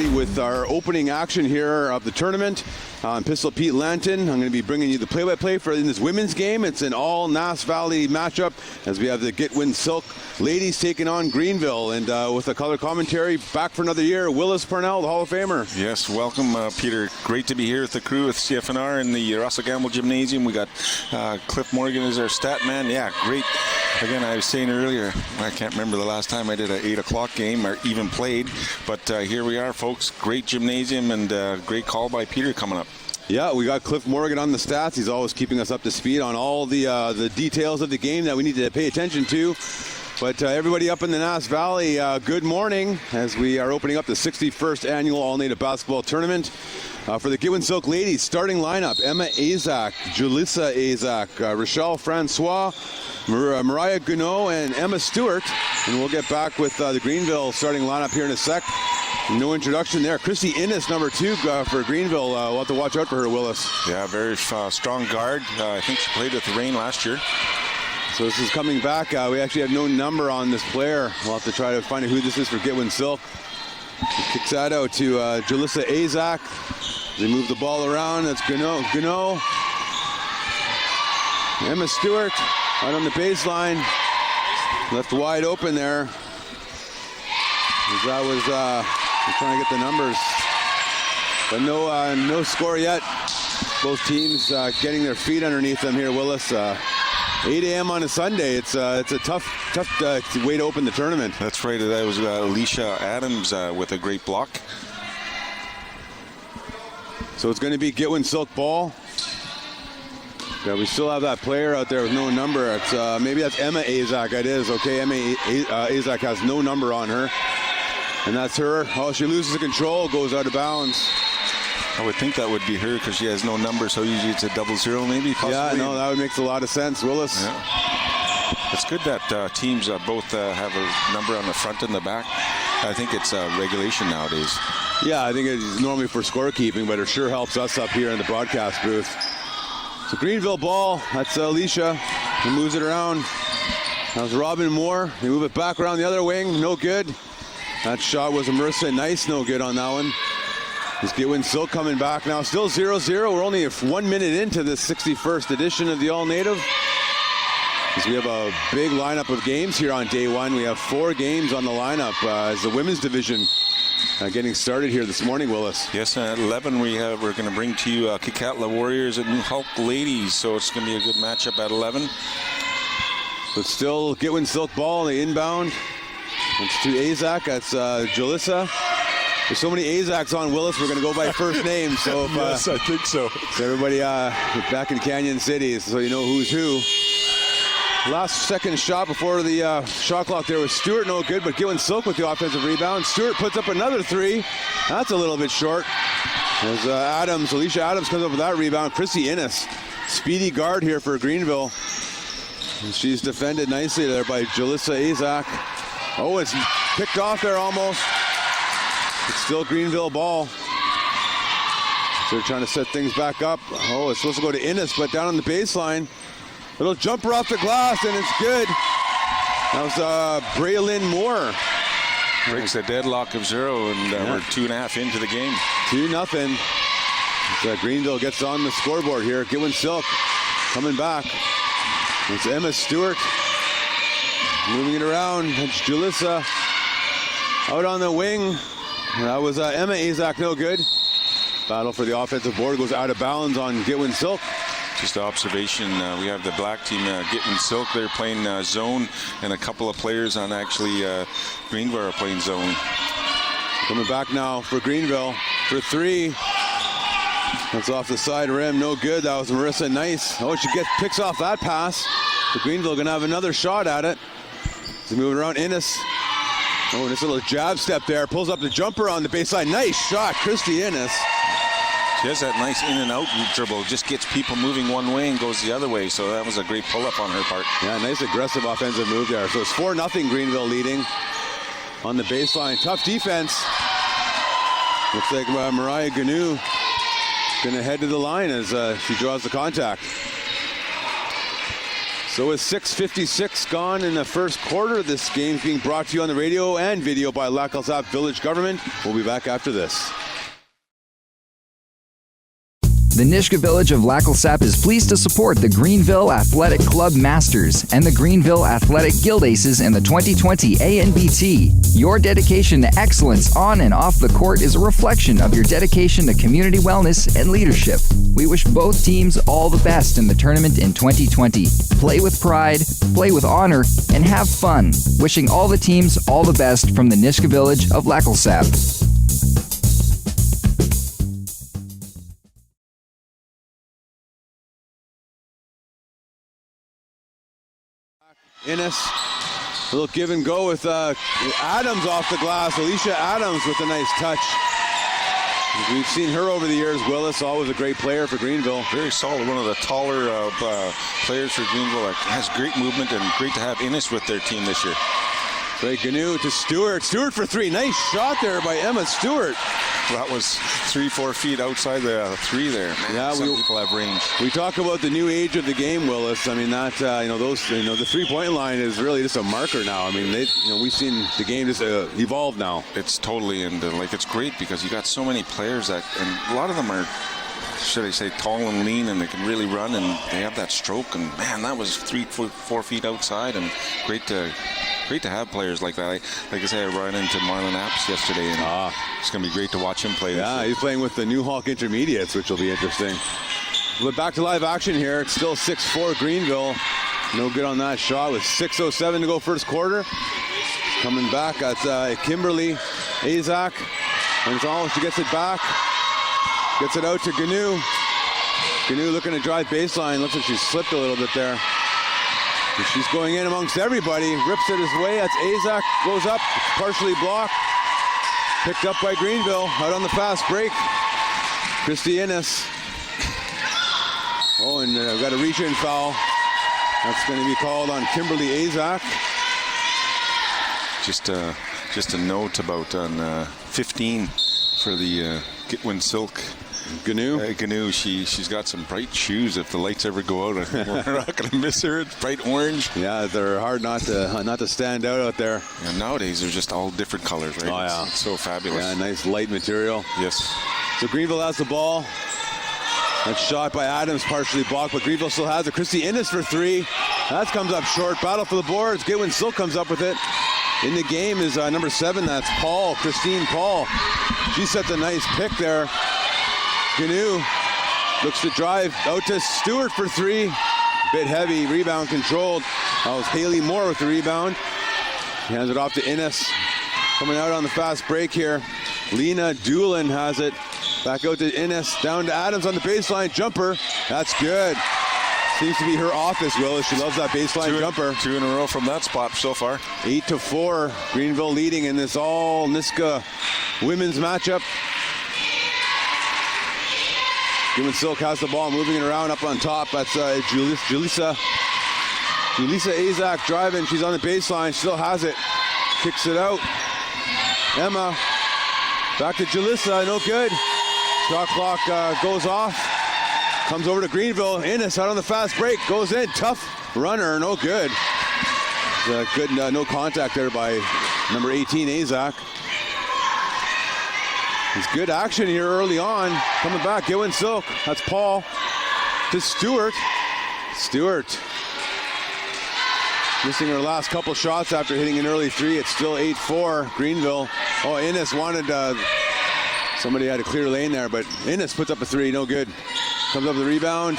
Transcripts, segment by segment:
Valley with our opening action here of the tournament. I'm Pistol Pete Lanton. I'm going to be bringing you the play-by-play for in this women's game. It's an all Nass Valley matchup as we have the Gitwinksihlkw ladies taking on Greenville. And with a color commentary, back for another year, Willis Parnell, the Hall of Famer. Yes, welcome, Peter. Great to be here with the crew with CFNR in the Russell Gamble Gymnasium. We got Cliff Morgan as our stat man. Yeah, great. Again, I was saying earlier, I can't remember the last time I did an 8 o'clock game or even played, but here we are, folks. Great gymnasium and great call by Peter coming up. Yeah, we got Cliff Morgan on the stats. He's always keeping us up to speed on all the details of the game that we need to pay attention to. But everybody up in the Nass Valley, good morning as we are opening up the 61st annual All-Native Basketball Tournament. For the Gitwinksihlkw ladies, starting lineup, Emma Azak, Julissa Azak, Rochelle Francois, Mariah Guneau, and Emma Stewart. And we'll get back with the Greenville starting lineup here in a sec. No introduction there. Christy Innes, number 2 for Greenville. We'll have to watch out for her, Willis. Yeah, very strong guard. I think she played with the Rain last year. So this is coming back. We actually have no number on this player. We'll have to try to find out who this is for Gitwinksihlkw. Kicks that out to Julissa Azak. They move the ball around. That's Guneau. Emma Stewart out on the baseline. Left wide open there. That was trying to get the numbers. But no score yet. Both teams getting their feet underneath them here, Willis. 8 a.m. on a Sunday. It's a tough way to open the tournament. That's right. That was Alicia Adams with a great block. So it's going to be Gitwinksihlkw ball. Yeah, we still have that player out there with no number. It's maybe that's Emma Azak. It is okay. Emma Azak has no number on her, and that's her. Oh, she loses control, goes out of bounds. I would think that would be her because she has no number, so usually it's a 0-0 maybe, possibly. Yeah, no, that would make a lot of sense, Willis. Yeah. It's good that teams both have a number on the front and the back. I think it's regulation nowadays. Yeah, I think it's normally for scorekeeping, but it sure helps us up here in the broadcast booth. So Greenville ball, that's Alicia. He moves it around. That was Robin Moore. They move it back around the other wing, no good. That shot was a Marissa Nice, no good on that one. This Gitwinksihlkw coming back now, still 0-0. We're only 1 minute into the 61st edition of the All-Native. As we have a big lineup of games here on day one. We have 4 games on the lineup as the women's division getting started here this morning, Willis. Yes, and at 11 we're going to bring to you Kikatla Warriors and New Hulk Ladies. So it's going to be a good matchup at 11. But still Gitwinksihlkw ball, the inbound. It's to Azak, that's Julissa. There's so many Azaks on, Willis, we're going to go by first name. So if, yes, I think so. So everybody back in Canyon City, so you know who's who. Last second shot before the shot clock there was Stewart, no good, but Gitwinksihlkw with the offensive rebound. Stewart puts up another 3. That's a little bit short. As Alicia Adams comes up with that rebound. Chrissy Innes, speedy guard here for Greenville. And she's defended nicely there by Julissa Azak. Oh, it's picked off there almost. It's still Greenville ball. So they're trying to set things back up. Oh, it's supposed to go to Innes, but down on the baseline. Little jumper off the glass, and it's good. That was Braylon Moore. Breaks the deadlock of 0, and we're 2.5 into the game. 2-0. So Greenville gets on the scoreboard here. Gitwinksihlkw coming back. It's Emma Stewart. Moving it around. It's Julissa out on the wing. That was Emma Azak, no good. Battle for the offensive board, goes out of bounds on Gitwinksihlkw. Just observation, we have the black team, Gitwinksihlkw, they're playing zone, and a couple of players on actually Greenville are playing zone. Coming back now for Greenville for 3. That's off the side rim, no good. That was Marissa Nice. Oh, she picks off that pass. So Greenville gonna have another shot at it. She's moving around Innes. Oh, this little jab step there. Pulls up the jumper on the baseline. Nice shot, Christy Innes. She has that nice in and out dribble. Just gets people moving one way and goes the other way. So that was a great pull-up on her part. Yeah, nice aggressive offensive move there. So it's 4-0 Greenville leading on the baseline. Tough defense. Looks like Mariah Guneau going to head to the line as she draws the contact. So with 6:56 gone in the first quarter, this game's being brought to you on the radio and video by Lac-Alsap Village Government. We'll be back after this. The Nisga'a Village of Lac-Alsap is pleased to support the Greenville Athletic Club Masters and the Greenville Athletic Guild Aces in the 2020 ANBT. Your dedication to excellence on and off the court is a reflection of your dedication to community wellness and leadership. We wish both teams all the best in the tournament in 2020. Play with pride, play with honor, and have fun. Wishing all the teams all the best from the Nisga'a Village of Lac-Alsap. Innes, a little give and go with Adams off the glass. Alicia Adams with a nice touch. We've seen her over the years. Willis, always a great player for Greenville. Very solid, one of the taller players for Greenville. Has great movement and great to have Innes with their team this year. Great Gnu to Stewart. Stewart for three. Nice shot there by Emma Stewart. That was 3-4 feet outside the three there. Man, yeah, some people have range. We talk about the new age of the game, Willis. I mean, that the 3-point line is really just a marker now. I mean, we've seen the game just evolve now. It's totally, and it's great because you got so many players that, and a lot of them are, should I say, tall and lean, and they can really run, and they have that stroke. And man, that was 3-4 feet outside, and great to have players like that. Like I say, I ran into Marlon Apps yesterday, and it's going to be great to watch him play. Yeah, he's playing with the New Hawk Intermediates, which will be interesting. But back to live action here. It's still 6-4 Greenville. No good on that shot with 6:07 to go first quarter. Coming back at Kimberly Azak. And it's all, she gets it back. Gets it out to Gnu. Gnu looking to drive baseline. Looks like she slipped a little bit there. And she's going in amongst everybody. Rips it his way. That's Azak. Goes up. Partially blocked. Picked up by Greenville. Out on the fast break. Christy Innes. Oh, and we've got a reach-in foul. That's going to be called on Kimberly Azak. Just a note about on 15 for the Gitwinksihlkw. Gnu. She's got some bright shoes. If the lights ever go out, I think we're not going to miss her. It's bright orange. Yeah, they're hard not to stand out there. And nowadays they're just all different colors, right? Oh yeah, it's so fabulous. Yeah, nice light material. Yes. So Greenville has the ball. That shot by Adams, partially blocked, but Greenville still has it. Christy Innes for three. That comes up short. Battle for the boards. Gitwinksihlkw comes up with it. In the game is number 7. That's Christine Paul. She sets a nice pick there. Gnu looks to drive out to Stewart for three. Bit heavy, rebound controlled. That was Haley Moore with the rebound. He hands it off to Innes. Coming out on the fast break here. Lena Doolin has it. Back out to Innes. Down to Adams on the baseline jumper. That's good. Seems to be her office, Willis. She loves that baseline jumper. 2 in a row from that spot so far. 8-4. Greenville leading in this all Nisga'a women's matchup. Gitwinksihlkw has the ball, moving it around up on top. That's Julissa Azak driving. She's on the baseline. Still has it. Kicks it out. Emma. Back to Julissa. No good. Shot clock goes off. Comes over to Greenville. Innes out on the fast break. Goes in. Tough runner. No good. Good no contact there by number 18, Azak. It's good action here early on. Coming back, Gitwinksihlkw. That's Paul to Stewart. Stewart missing her last couple shots after hitting an early three. It's still 8-4 Greenville. Oh, Innes wanted, somebody had a clear lane there, but Innes puts up a three, no good. Comes up the rebound.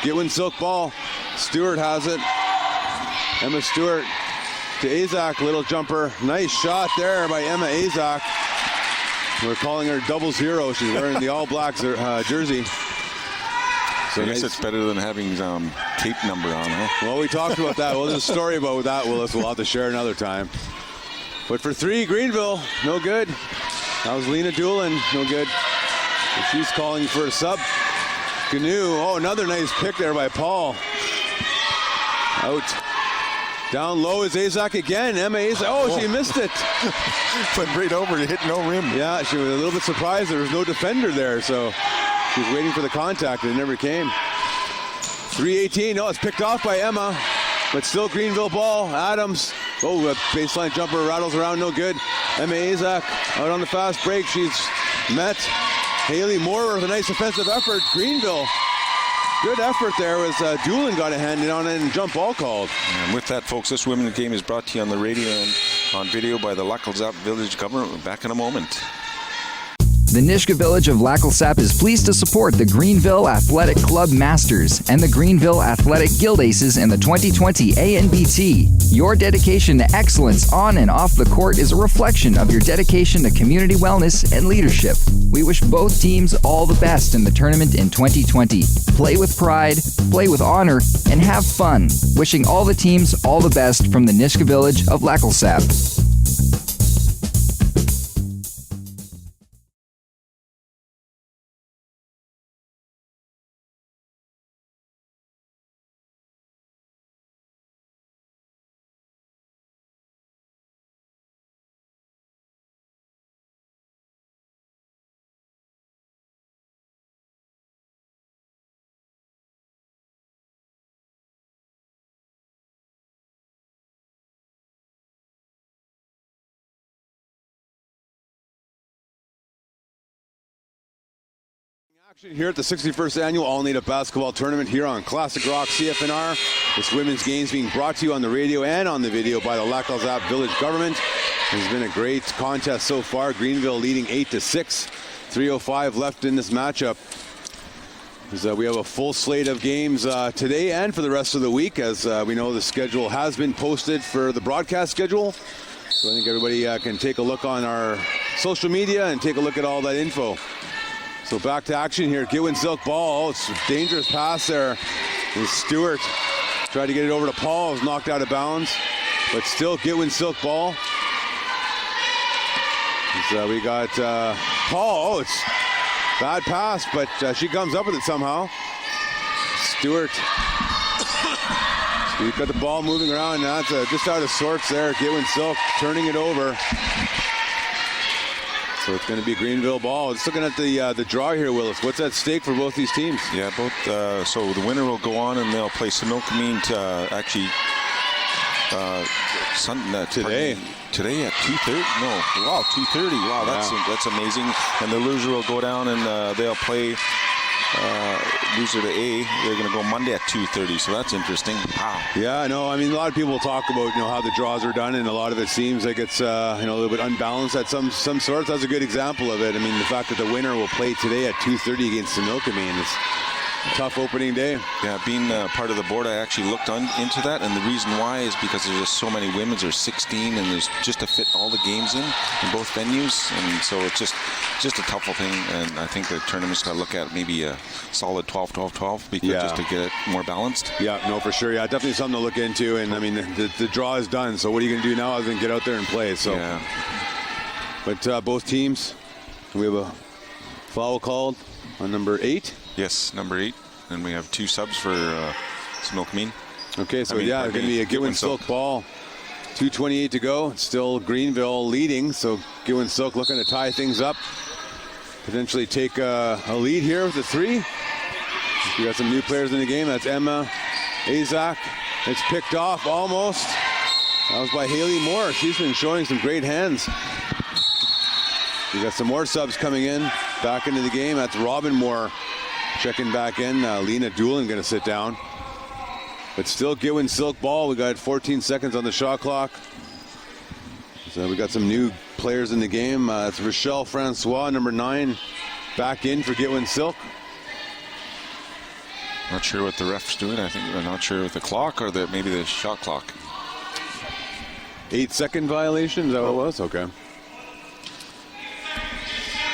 Gitwinksihlkw ball. Stewart has it. Emma Stewart to Azak, little jumper. Nice shot there by Emma Azak. We're calling her 00. She's wearing the All Blacks jersey. So I guess it's better than having tape number on, huh? Well, we talked about that. Well, there's a story about that, Willis. We'll have to share another time. But for three, Greenville, no good. That was Lena Doolin, no good. And she's calling for a sub. Gnu, oh, another nice pick there by Paul. Out. Down low is Azak again. Emma Azak. Oh, she missed it. Went right over. It hit no rim. Yeah, she was a little bit surprised there was no defender there, so she was waiting for the contact and it never came. 3:18. No, it's picked off by Emma, but still Greenville ball. Adams. Oh, a baseline jumper rattles around, no good. Emma Azak out on the fast break. She's met Haley Moore with a nice offensive effort. Greenville, good effort there as Doolin got a hand in on it and jump ball called. And with that, folks, this women's game is brought to you on the radio and on video by the Lackalzap Village Government. We're back in a moment. The Nisga'a Village of Lackalsap is pleased to support the Greenville Athletic Club Masters and the Greenville Athletic Guild Aces in the 2020 ANBT. Your dedication to excellence on and off the court is a reflection of your dedication to community wellness and leadership. We wish both teams all the best in the tournament in 2020. Play with pride, play with honor, and have fun. Wishing all the teams all the best from the Nisga'a Village of Lackalsap. Action here at the 61st Annual All-Native Basketball Tournament here on Classic Rock CFNR. This women's game is being brought to you on the radio and on the video by the Lackalzap Village Government. It's been a great contest so far. Greenville leading 8-6. 3:05 left in this matchup. We have a full slate of games today and for the rest of the week. As we know, the schedule has been posted for the broadcast schedule. So I think everybody can take a look on our social media and take a look at all that info. So back to action here. Gitwinksihlkw ball. Oh, it's a dangerous pass there. And Stewart tried to get it over to Paul. Was knocked out of bounds. But still Gitwinksihlkw ball. So we got Paul. Oh, it's bad pass, but she comes up with it somehow. Stewart. We've got the ball moving around. Now it's just out of sorts there. Gitwinksihlkw turning it over. So it's going to be Greenville ball. Just looking at the draw here, Willis. What's at stake for both these teams? Yeah, both. So the winner will go on and they'll play Sonokamiin today. Today at 2:30. No, wow, 2:30. Wow, that's amazing. And the loser will go down and they'll play loser to A. They're going to go Monday at 2:30. So that's interesting. Wow. Yeah, no, I mean a lot of people talk about how the draws are done, and a lot of it seems like it's a little bit unbalanced at some sorts. That's a good example of it. I mean, the fact that the winner will play today at 2:30 against Sonokamiin is a tough opening day. Yeah, being part of the board, I actually looked into that, and the reason why is because there's just so many women. There's 16, and there's just to fit all the games in both venues, and so it's just a tough thing. And I think the tournament's got to look at maybe a solid 12-12-12 because just to get it more balanced. Yeah, no, for sure. Yeah, definitely something to look into. And I mean, the draw is done. So what are you going to do now other than get out there and play? So, yeah. But both teams, we have a foul called on number 8. Yes, number 8, and we have 2 subs for Sonokamiin. Okay, so it's going to be a Gitwinksihlkw ball. 2:28 to go. It's still Greenville leading, so Gitwinksihlkw looking to tie things up. Potentially take a lead here with the 3. We got some new players in the game. That's Emma Azak. It's picked off almost. That was by Haley Moore. She's been showing some great hands. We got some more subs coming in back into the game. That's Robin Moore checking back in. Lena Doolin going to sit down. But still Gitwinksihlkw ball. We got 14 seconds on the shot clock. So we got some new players in the game. It's Rochelle Francois, number 9, back in for Gitwinksihlkw. Not sure what the ref's doing. I think they're not sure with the clock or maybe the shot clock. 8-second violation. Is that what it was? Okay.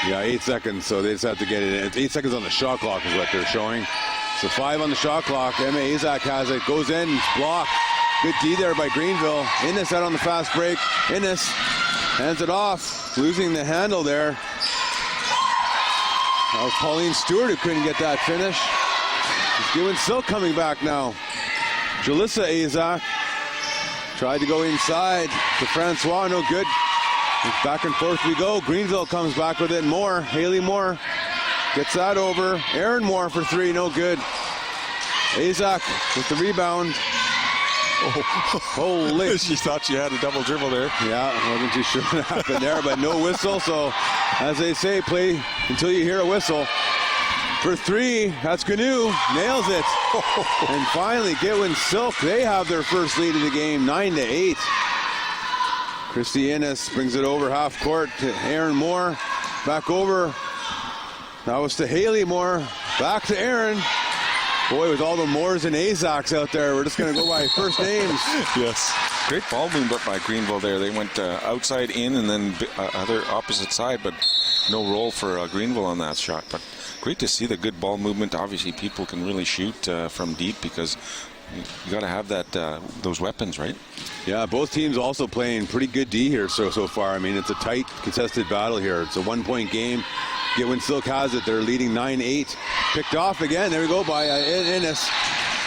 Yeah, 8 seconds, so they just have to get it in. It's 8 seconds on the shot clock is what they're showing. So 5 on the shot clock. Emma Azak has it, goes in, it's blocked. Good D there by Greenville. Innes out on the fast break. Innes hands it off, losing the handle there. That was Pauline Stewart who couldn't get that finish. Gitwinksihlkw coming back now. Jalissa Azak tried to go inside to Francois, no good. Back and forth we go. Greenville comes back with it. Moore, Haley Moore gets that over. Aaron Moore for 3, no good. Azak with the rebound. Oh, holy. She thought she had a double dribble there. Yeah, I wasn't too sure what happened there, but no whistle. So, as they say, play until you hear a whistle. For three, that's Gnu. Nails it. And finally, Gitwinksihlkw, they have their first lead of the game, 9-8. Christy Innes brings it over half court to Aaron Moore. Back over. That was to Haley Moore. Back to Aaron. Boy, with all the Moores and Azaks out there, we're just going to go by first names. Yes. Great ball movement by Greenville there. They went outside in and then other opposite side, but no roll for Greenville on that shot. But great to see the good ball movement. Obviously, people can really shoot from deep because you got to have that those weapons, right? Yeah, both teams also playing pretty good D here so far. I mean, it's a tight, contested battle here. It's a one-point game. Gitwinksihlkw has it. They're leading 9-8. Picked off again. There we go by Innes.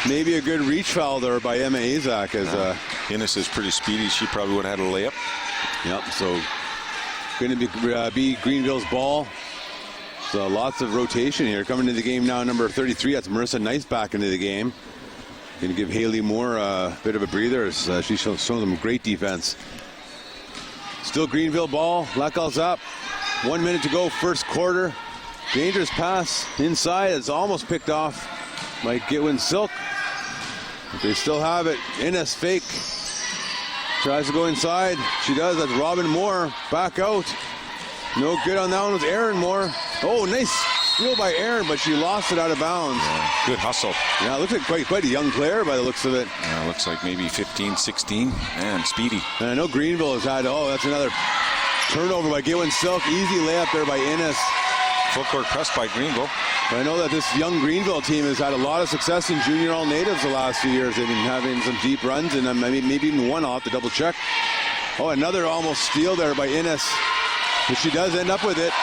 Maybe a good reach foul there by Emma Azak. As Innes is pretty speedy. She probably would have had a layup. Yep, so going to be Greenville's ball. So lots of rotation here. Coming to the game now, number 33. That's Marissa Nice back into the game. Going to give Haley Moore a bit of a breather as she's shown them great defense. Still Greenville ball. Lakal's up. 1 minute to go, first quarter. Dangerous pass inside. It's almost picked off by Gitwinksihlkw. But they still have it. Innes fake. Tries to go inside. She does. That's Robin Moore. Back out. No good on that one with Aaron Moore. Oh, nice steal by Aaron, but she lost it out of bounds. Yeah, good hustle. Yeah, looks like quite a young player by the looks of it. Yeah, looks like maybe 15, 16. Man, speedy. And I know Greenville has had, that's another turnover by Gitwinksihlkw. Easy layup there by Innes. Full court press by Greenville. But I know that this young Greenville team has had a lot of success in junior all-natives the last few years. They've been having some deep runs, and maybe even one. I'll have to double check. Oh, another almost steal there by Innes. But she does end up with it.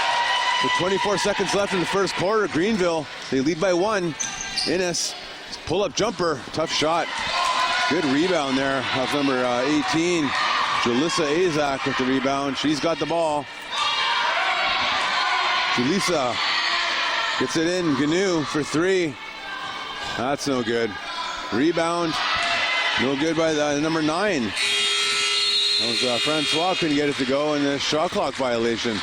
With 24 seconds left in the first quarter, Greenville, they lead by one. Innes, pull-up jumper, tough shot. Good rebound there off number 18. Julissa Azak with the rebound. She's got the ball. Julissa gets it in. Gnu for three. That's no good. Rebound. No good by the number 9. That was Francois couldn't get it to go, and a shot clock violation.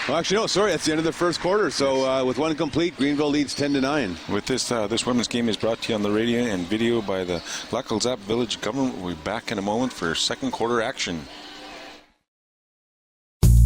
Well, actually, no, sorry, that's the end of the first quarter. So with one complete, Greenville leads 10-9. With this women's game is brought to you on the radio and video by the Lac-Alzap Village Government. We'll be back in a moment for second quarter action.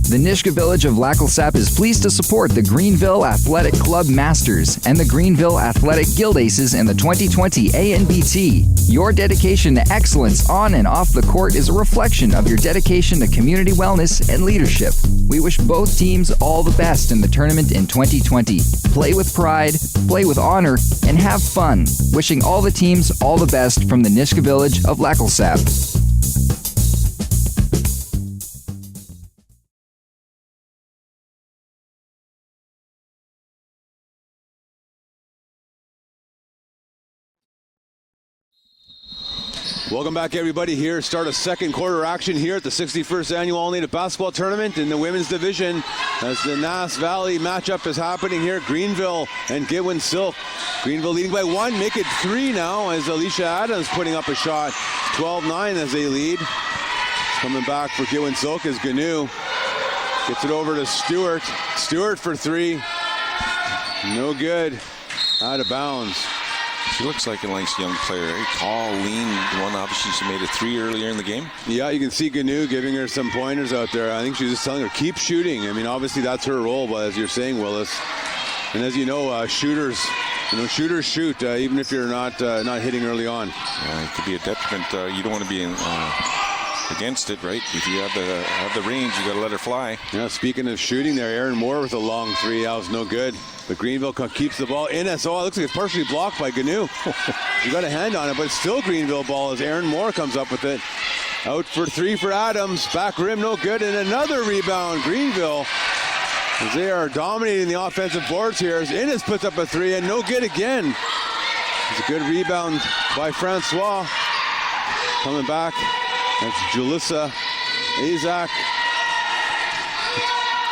The Nisga'a Village of Lac-Alzap is pleased to support the Greenville Athletic Club Masters and the Greenville Athletic Guild Aces in the 2020 ANBT. Your dedication to excellence on and off the court is a reflection of your dedication to community wellness and leadership. We wish both teams all the best in the tournament in 2020. Play with pride, play with honor, and have fun. Wishing all the teams all the best from the Nisga'a Village of Lac-Alzap. Welcome back, everybody. Here, start of second quarter action here at the 61st Annual All-Native Basketball Tournament in the women's division. As the Nass Valley matchup is happening here, Greenville and Gitwinksihlkw. Greenville leading by 1, make it 3 now as Alicia Adams putting up a shot. 12-9 as they lead. Coming back for Gitwinksihlkw is Gnu. Gets it over to Stewart. Stewart for 3. No good. Out of bounds. She looks like a nice young player. Very tall, lean. One, obviously, she made a 3 earlier in the game. Yeah, you can see Gnu giving her some pointers out there. I think she's just telling her, keep shooting. I mean, obviously, that's her role, but as you're saying, Willis. And as you know, shooters shoot, even if you're not hitting early on. Yeah, it could be a detriment. You don't want to be against it, right? If you have the range, you got to let her fly. Yeah, speaking of shooting there, Aaron Moore with a long 3. That was no good. But Greenville keeps the ball. Innes, it looks like it's partially blocked by Gnu. You got a hand on it, but it's still Greenville ball as Aaron Moore comes up with it. Out for 3 for Adams. Back rim, no good. And another rebound, Greenville. As they are dominating the offensive boards here. As Innes puts up a 3 and no good again. It's a good rebound by Francois. Coming back. That's Julissa Azak.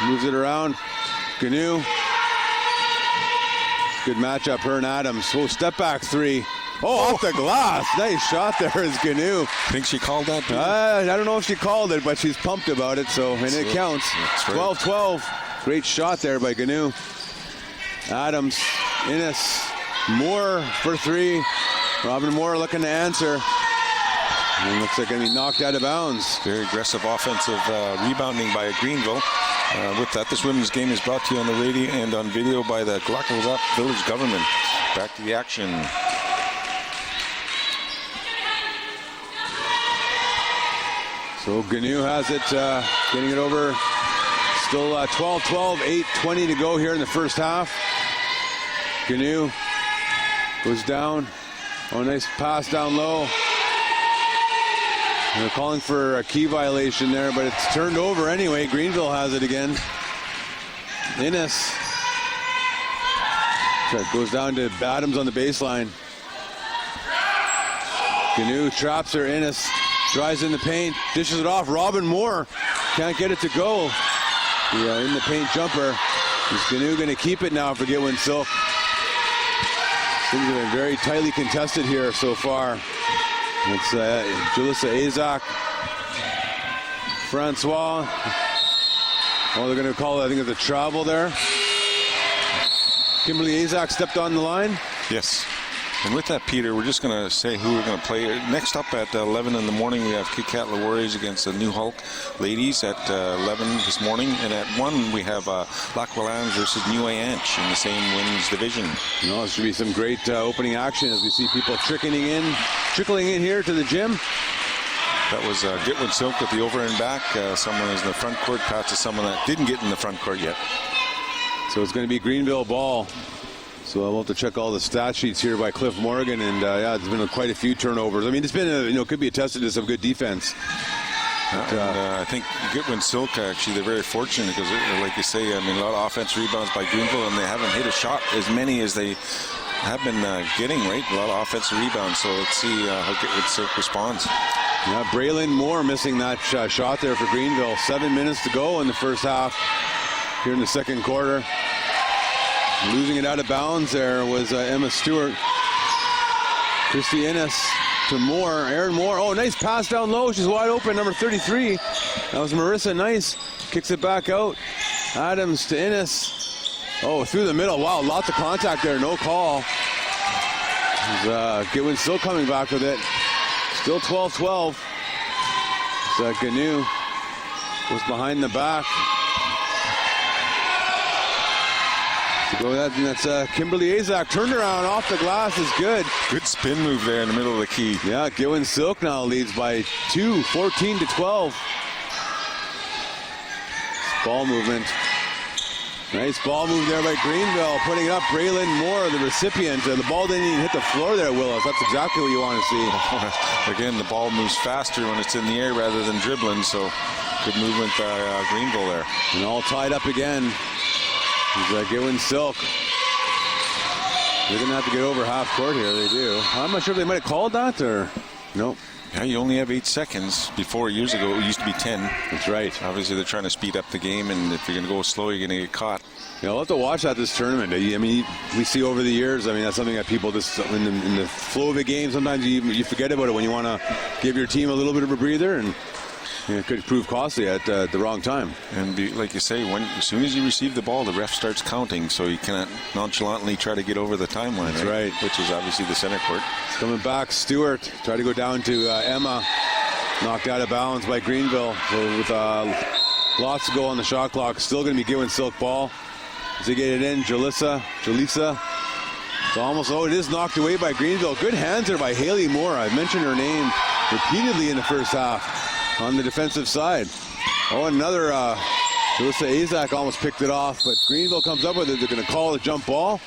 Moves it around. Gnu. Good matchup, her and Adams. Oh, step back three. Oh, off the glass. Nice shot there is Gnu. Think she called that? I don't know if she called it, but she's pumped about it, and it counts. 12-12. Great shot there by Gnu. Adams, Innes, Moore for three. Robin Moore looking to answer. And looks like going to be knocked out of bounds. Very aggressive offensive rebounding by Greenville. With that, this women's game is brought to you on the radio and on video by the Glocken's Village Government. Back to the action. So Gnu has it, getting it over. Still 12-12, 8:20 to go here in the first half. Gnu goes down. Oh, nice pass down low. They're calling for a key violation there, but it's turned over anyway. Greenville has it again. Innes goes down to Adams on the baseline. Gnu traps her. Innes drives in the paint, dishes it off. Robin Moore can't get it to go. Yeah, in the paint jumper. Is Gnu going to keep it now for Gitwinksihlkw? Things have been very tightly contested here so far. It's Julissa Azak, Francois. Oh, they're going to call it, I think it's a travel there. Kimberly Azak stepped on the line. Yes. And with that, Peter, we're just going to say who we're going to play. Next up at 11 in the morning, we have Kitkat Warriors against the New Hulk ladies at 11 this morning. And at 1, we have Lac-Wallans versus New Anch in the same women's division. You know, it should be some great opening action as we see people trickling in here to the gym. That was Gitwinksihlkw with the over and back. Someone is in the front court, pass to someone that didn't get in the front court yet. So it's going to be Greenville ball. So I'll have to check all the stat sheets here by Cliff Morgan, and yeah, there's been quite a few turnovers. I mean, it's been could be attested to some good defense. But, I think Gitwinksihlkw, actually, they're very fortunate because, like you say, I mean, a lot of offense rebounds by Greenville, and they haven't hit a shot as many as they have been getting, right? A lot of offensive rebounds. So let's see how Gitwinksihlkw responds. Yeah, Braylon Moore missing that shot there for Greenville. 7 minutes to go in the first half here in the second quarter. Losing it out of bounds there was Emma Stewart. Christy Innes to Moore. Aaron Moore. Oh, nice pass down low. She's wide open, number 33. That was Marissa Nice. Kicks it back out. Adams to Innes. Oh, through the middle. Wow, lots of contact there. No call. Gitwin still coming back with it. Still 12-12. Gnu was behind the back. That's Kimberly Azak. Turnaround off the glass is good. Good spin move there in the middle of the key. Yeah, Gitwinksihlkw now leads by 2, 14-12. Ball movement. Nice ball move there by Greenville. Putting it up, Braylon Moore, the recipient. The ball didn't even hit the floor there, Willis. That's exactly what you want to see. Again, the ball moves faster when it's in the air rather than dribbling, so good movement by Greenville there. And all tied up again. Gitwinksihlkw. They're going to have to get over half court here. They do. I'm not sure if they might have called that or nope. Yeah, you only have 8 seconds. Before, years ago, it used to be 10. That's right. Obviously, they're trying to speed up the game, and if you're going to go slow, you're going to get caught. Yeah, we'll have to watch that this tournament. I mean, we see over the years, I mean, that's something that people just, in the flow of a game, sometimes you forget about it when you want to give your team a little bit of a breather, and it could prove costly at the wrong time. And like you say, as soon as you receive the ball, the ref starts counting, so you cannot nonchalantly try to get over the timeline. That's right. Which is obviously the center court. Coming back, Stewart try to go down to Emma. Knocked out of bounds by Greenville with lots to go on the shot clock. Still going to be Gitwinksihlkw ball. As they get it in, Julissa. It's almost, it is knocked away by Greenville. Good hands there by Haley Moore. I've mentioned her name repeatedly in the first half on the defensive side. Oh, another Julissa Azak almost picked it off, but Greenville comes up with it. They're going to call a jump ball.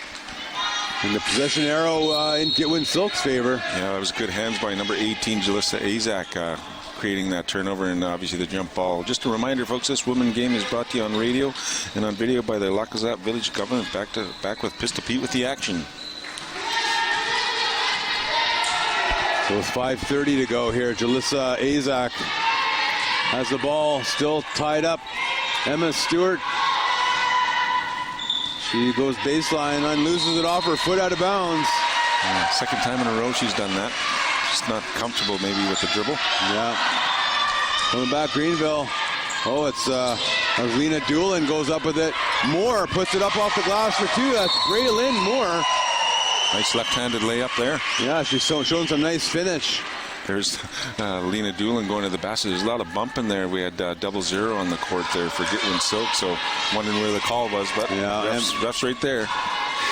And the possession arrow in Gitwinksihlkw's favor. Yeah, that was good hands by number 18, Julissa Azak, creating that turnover and obviously the jump ball. Just a reminder, folks, this women's game is brought to you on radio and on video by the Lac-Wallans Village Government. Back with Pistol Pete with the action. So it's 5:30 to go here. Julissa Azak has the ball, still tied up. Emma Stewart She goes baseline and loses it off her foot out of bounds. Yeah, second time in a row she's done that. Just not comfortable maybe with the dribble. Yeah. Coming back, Greenville. Oh, it's Lena Doolin goes up with it. Moore puts it up off the glass for two. That's Braylyn Moore. Nice left-handed layup there. Yeah, she's showing some nice finish. There's Lena Doolin going to the basket. There's a lot of bump in there. We had 0-0 on the court there for Gitwinksihlkw, so wondering where the call was, but yeah, ref's right there.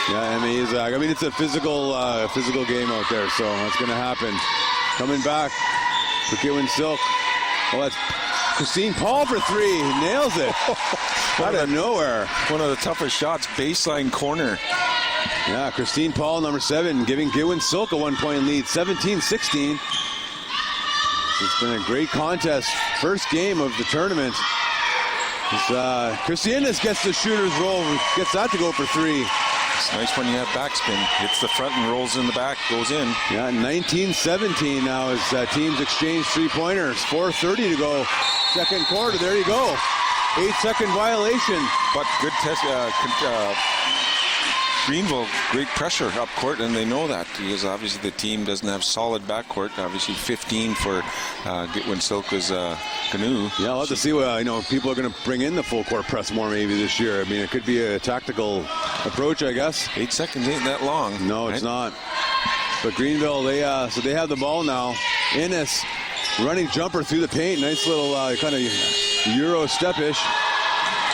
Yeah, Emma Izak. I mean, it's a physical game out there, so that's going to happen. Coming back for Gitwinksihlkw. Oh, that's Christine Paul for three. Nails it. Out of nowhere. One of the toughest shots, baseline corner. Yeah, Christine Paul, number 7, giving Gitwinksihlkw a 1-point lead, 17-16. It's been a great contest. First game of the tournament. Christy Innes gets the shooter's roll, gets that to go for three. It's nice when you have backspin. Hits the front and rolls in the back, goes in. Yeah, 19-17 now as teams exchange three-pointers. 4:30 to go. Second quarter, there you go. 8-second violation. But good test. Greenville, great pressure up court, and they know that because obviously the team doesn't have solid backcourt. Obviously 15 for Gitwinksihlkw's Canoe. Yeah, I'll have to see what people are going to bring in the full court press more maybe this year. I mean, it could be a tactical approach, I guess. 8 seconds ain't that long. No, it's not. But Greenville, they have the ball now. Innes, running jumper through the paint. Nice little kind of Euro step-ish.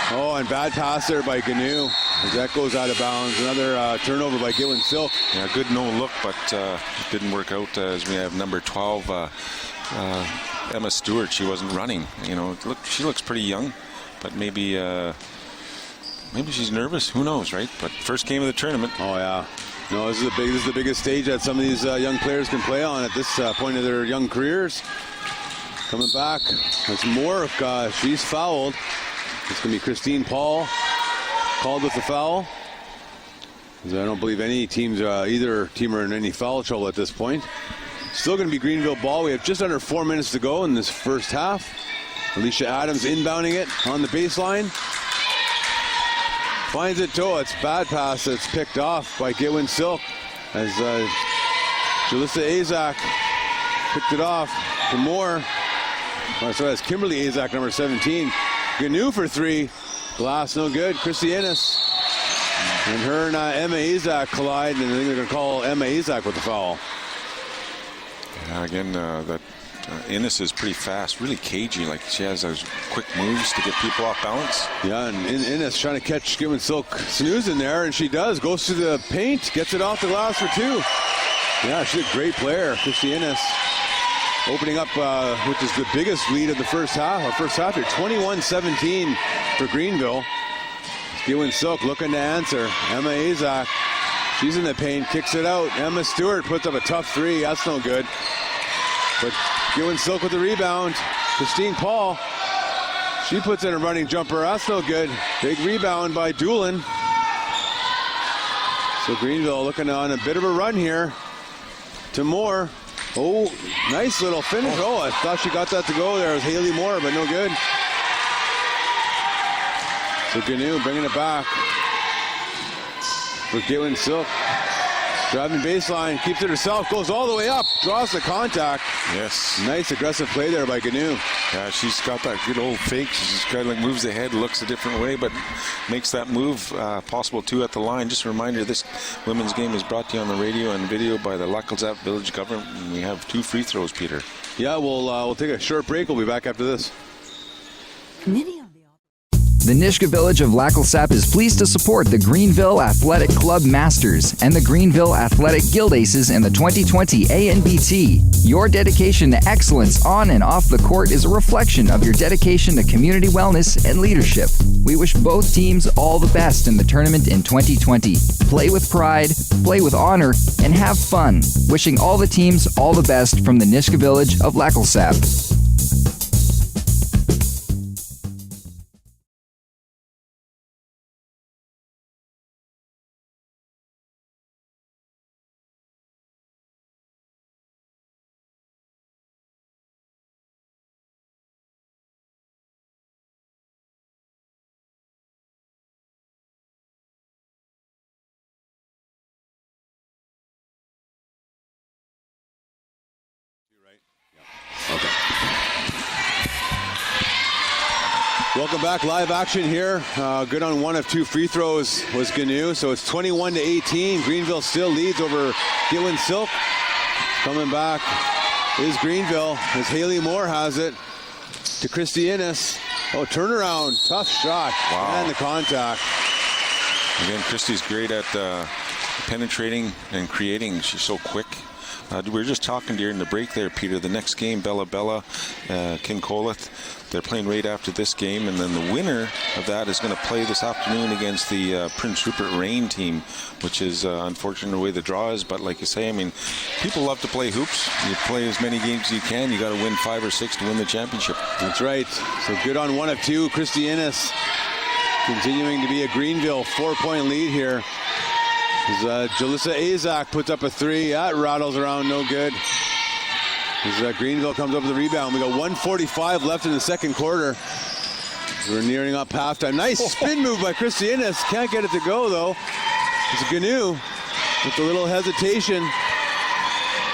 Oh, and bad pass there by Canoe. That goes out of bounds. Another turnover by Gitwinksihlkw. Yeah, good no look, but it didn't work out as we have number 12, Emma Stewart. She wasn't running. She looks pretty young, but maybe she's nervous. Who knows, right? But first game of the tournament. Oh yeah. No, this is the biggest stage that some of these young players can play on at this point of their young careers. Coming back, it's Moore. She's fouled. It's going to be Christine Paul called with the foul. I don't believe any teams, either team are in any foul trouble at this point. Still going to be Greenville ball. We have just under 4 minutes to go in this first half. Alicia Adams inbounding it on the baseline. Finds it toe. It's bad pass that's picked off by Gitwinksihlkw as Jalissa Azak picked it off to Moore. So that's Kimberly Azak, number 17. Canoe for three. Glass no good. Christy Innes. And her and Emma Izak collide, and I think they're going to call Emma Izak with the foul. Yeah, again, that Innes is pretty fast, really cagey. Like she has those quick moves to get people off balance. Yeah, and Innes trying to catch Gitwinksihlkw snooze in there, and she does. Goes to the paint, gets it off the glass for two. Yeah, she's a great player, Christy Innes. Opening up, which is the biggest lead of the first half. Our first half here, 21-17 for Greenville. Gitwinksihlkw looking to answer. Emma Azak, she's in the paint, kicks it out. Emma Stewart puts up a tough three. That's no good. But Gitwinksihlkw with the rebound. Christine Paul, she puts in a running jumper. That's no good. Big rebound by Doolin. So Greenville looking on a bit of a run here to Moore. Oh, nice little finish. Oh, I thought she got that to go there. It was Haley Moore, but no good. So Canoe bringing it back for Gitwinksihlkw. Driving baseline, keeps it herself, goes all the way up, draws the contact. Yes. Nice aggressive play there by Canoe. Yeah, she's got that good old fake. She just kind of like moves the head, looks a different way, but makes that move possible too at the line. Just a reminder, this women's game is brought to you on the radio and video by the Lackalzap Village Government. And we have 2 free throws, Peter. Yeah, we'll take a short break. We'll be back after this. The Nishka Village of Lackalsap is pleased to support the Greenville Athletic Club Masters and the Greenville Athletic Guild Aces in the 2020 ANBT. Your dedication to excellence on and off the court is a reflection of your dedication to community wellness and leadership. We wish both teams all the best in the tournament in 2020. Play with pride, play with honor, and have fun. Wishing all the teams all the best from the Nishka Village of Lackalsap. Welcome back. Live action here. Good on one of two free throws was Gnu. So it's 21-18. Greenville still leads over Gitwinksihlkw. Coming back is Greenville as Haley Moore has it to Christy Innes. Oh, turnaround. Tough shot. Wow. And the contact. Again, Christy's great at penetrating and creating. She's so quick. We were just talking during the break there, Peter. The next game, Bella, Kincolith, they're playing right after this game, and then the winner of that is going to play this afternoon against the Prince Rupert Reign team, which is unfortunate the way the draw is. But like you say, I mean, people love to play hoops. You play as many games as you can. You got to win 5 or 6 to win the championship. That's right. So good on one of two. Christy Innes continuing to be a Greenville 4-point lead here. As Jalissa Azak puts up a 3. That rattles around, no good. As Greenville comes up with a rebound. We got 1:45 left in the second quarter. We're nearing up halftime. Nice spin move by Christy Innes. Can't get it to go, though. It's Gnu with a little hesitation.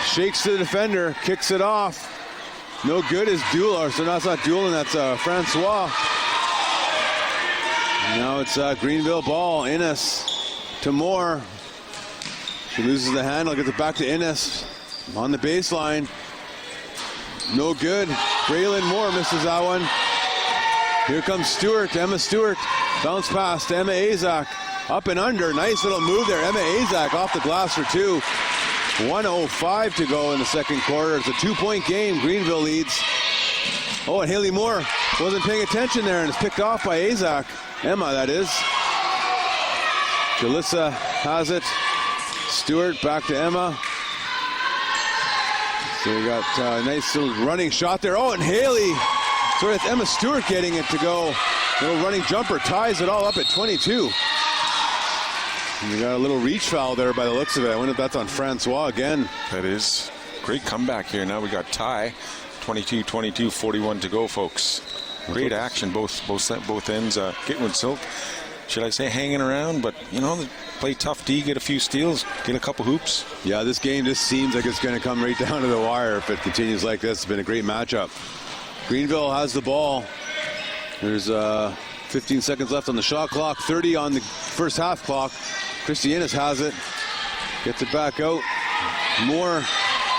Shakes to the defender, kicks it off. No good is Doolin. So that's not Doolin, that's Francois. Now it's Greenville ball. Innes to Moore. She loses the handle, gets it back to Innes on the baseline. No good. Braylon Moore misses that one. Here comes Stewart, Emma Stewart. Bounce pass to Emma Azak. Up and under. Nice little move there. Emma Azak off the glass for 2. 1:05 to go in the second quarter. It's a 2-point game. Greenville leads. Oh, and Haley Moore wasn't paying attention there and it's picked off by Azak. Emma, that is. Jalissa has it. Stewart back to Emma. So we got a nice little running shot there. Oh, and Haley. So it's Emma Stewart getting it to go. Little running jumper ties it all up at 22. And we got a little reach foul there by the looks of it. I wonder if that's on Francois again. That is great comeback here. Now we got tie. 22-22, 41 to go, folks. Great action, both ends. Gitwinksihlkw, should I say, hanging around, but you know, they play tough D, get a few steals, get a couple hoops. Yeah, this game just seems like it's going to come right down to the wire if it continues like this. It's been a great matchup. Greenville has the ball. There's 15 seconds left on the shot clock, 30 on the first half clock. Christy Innes has it, gets it back out. Moore,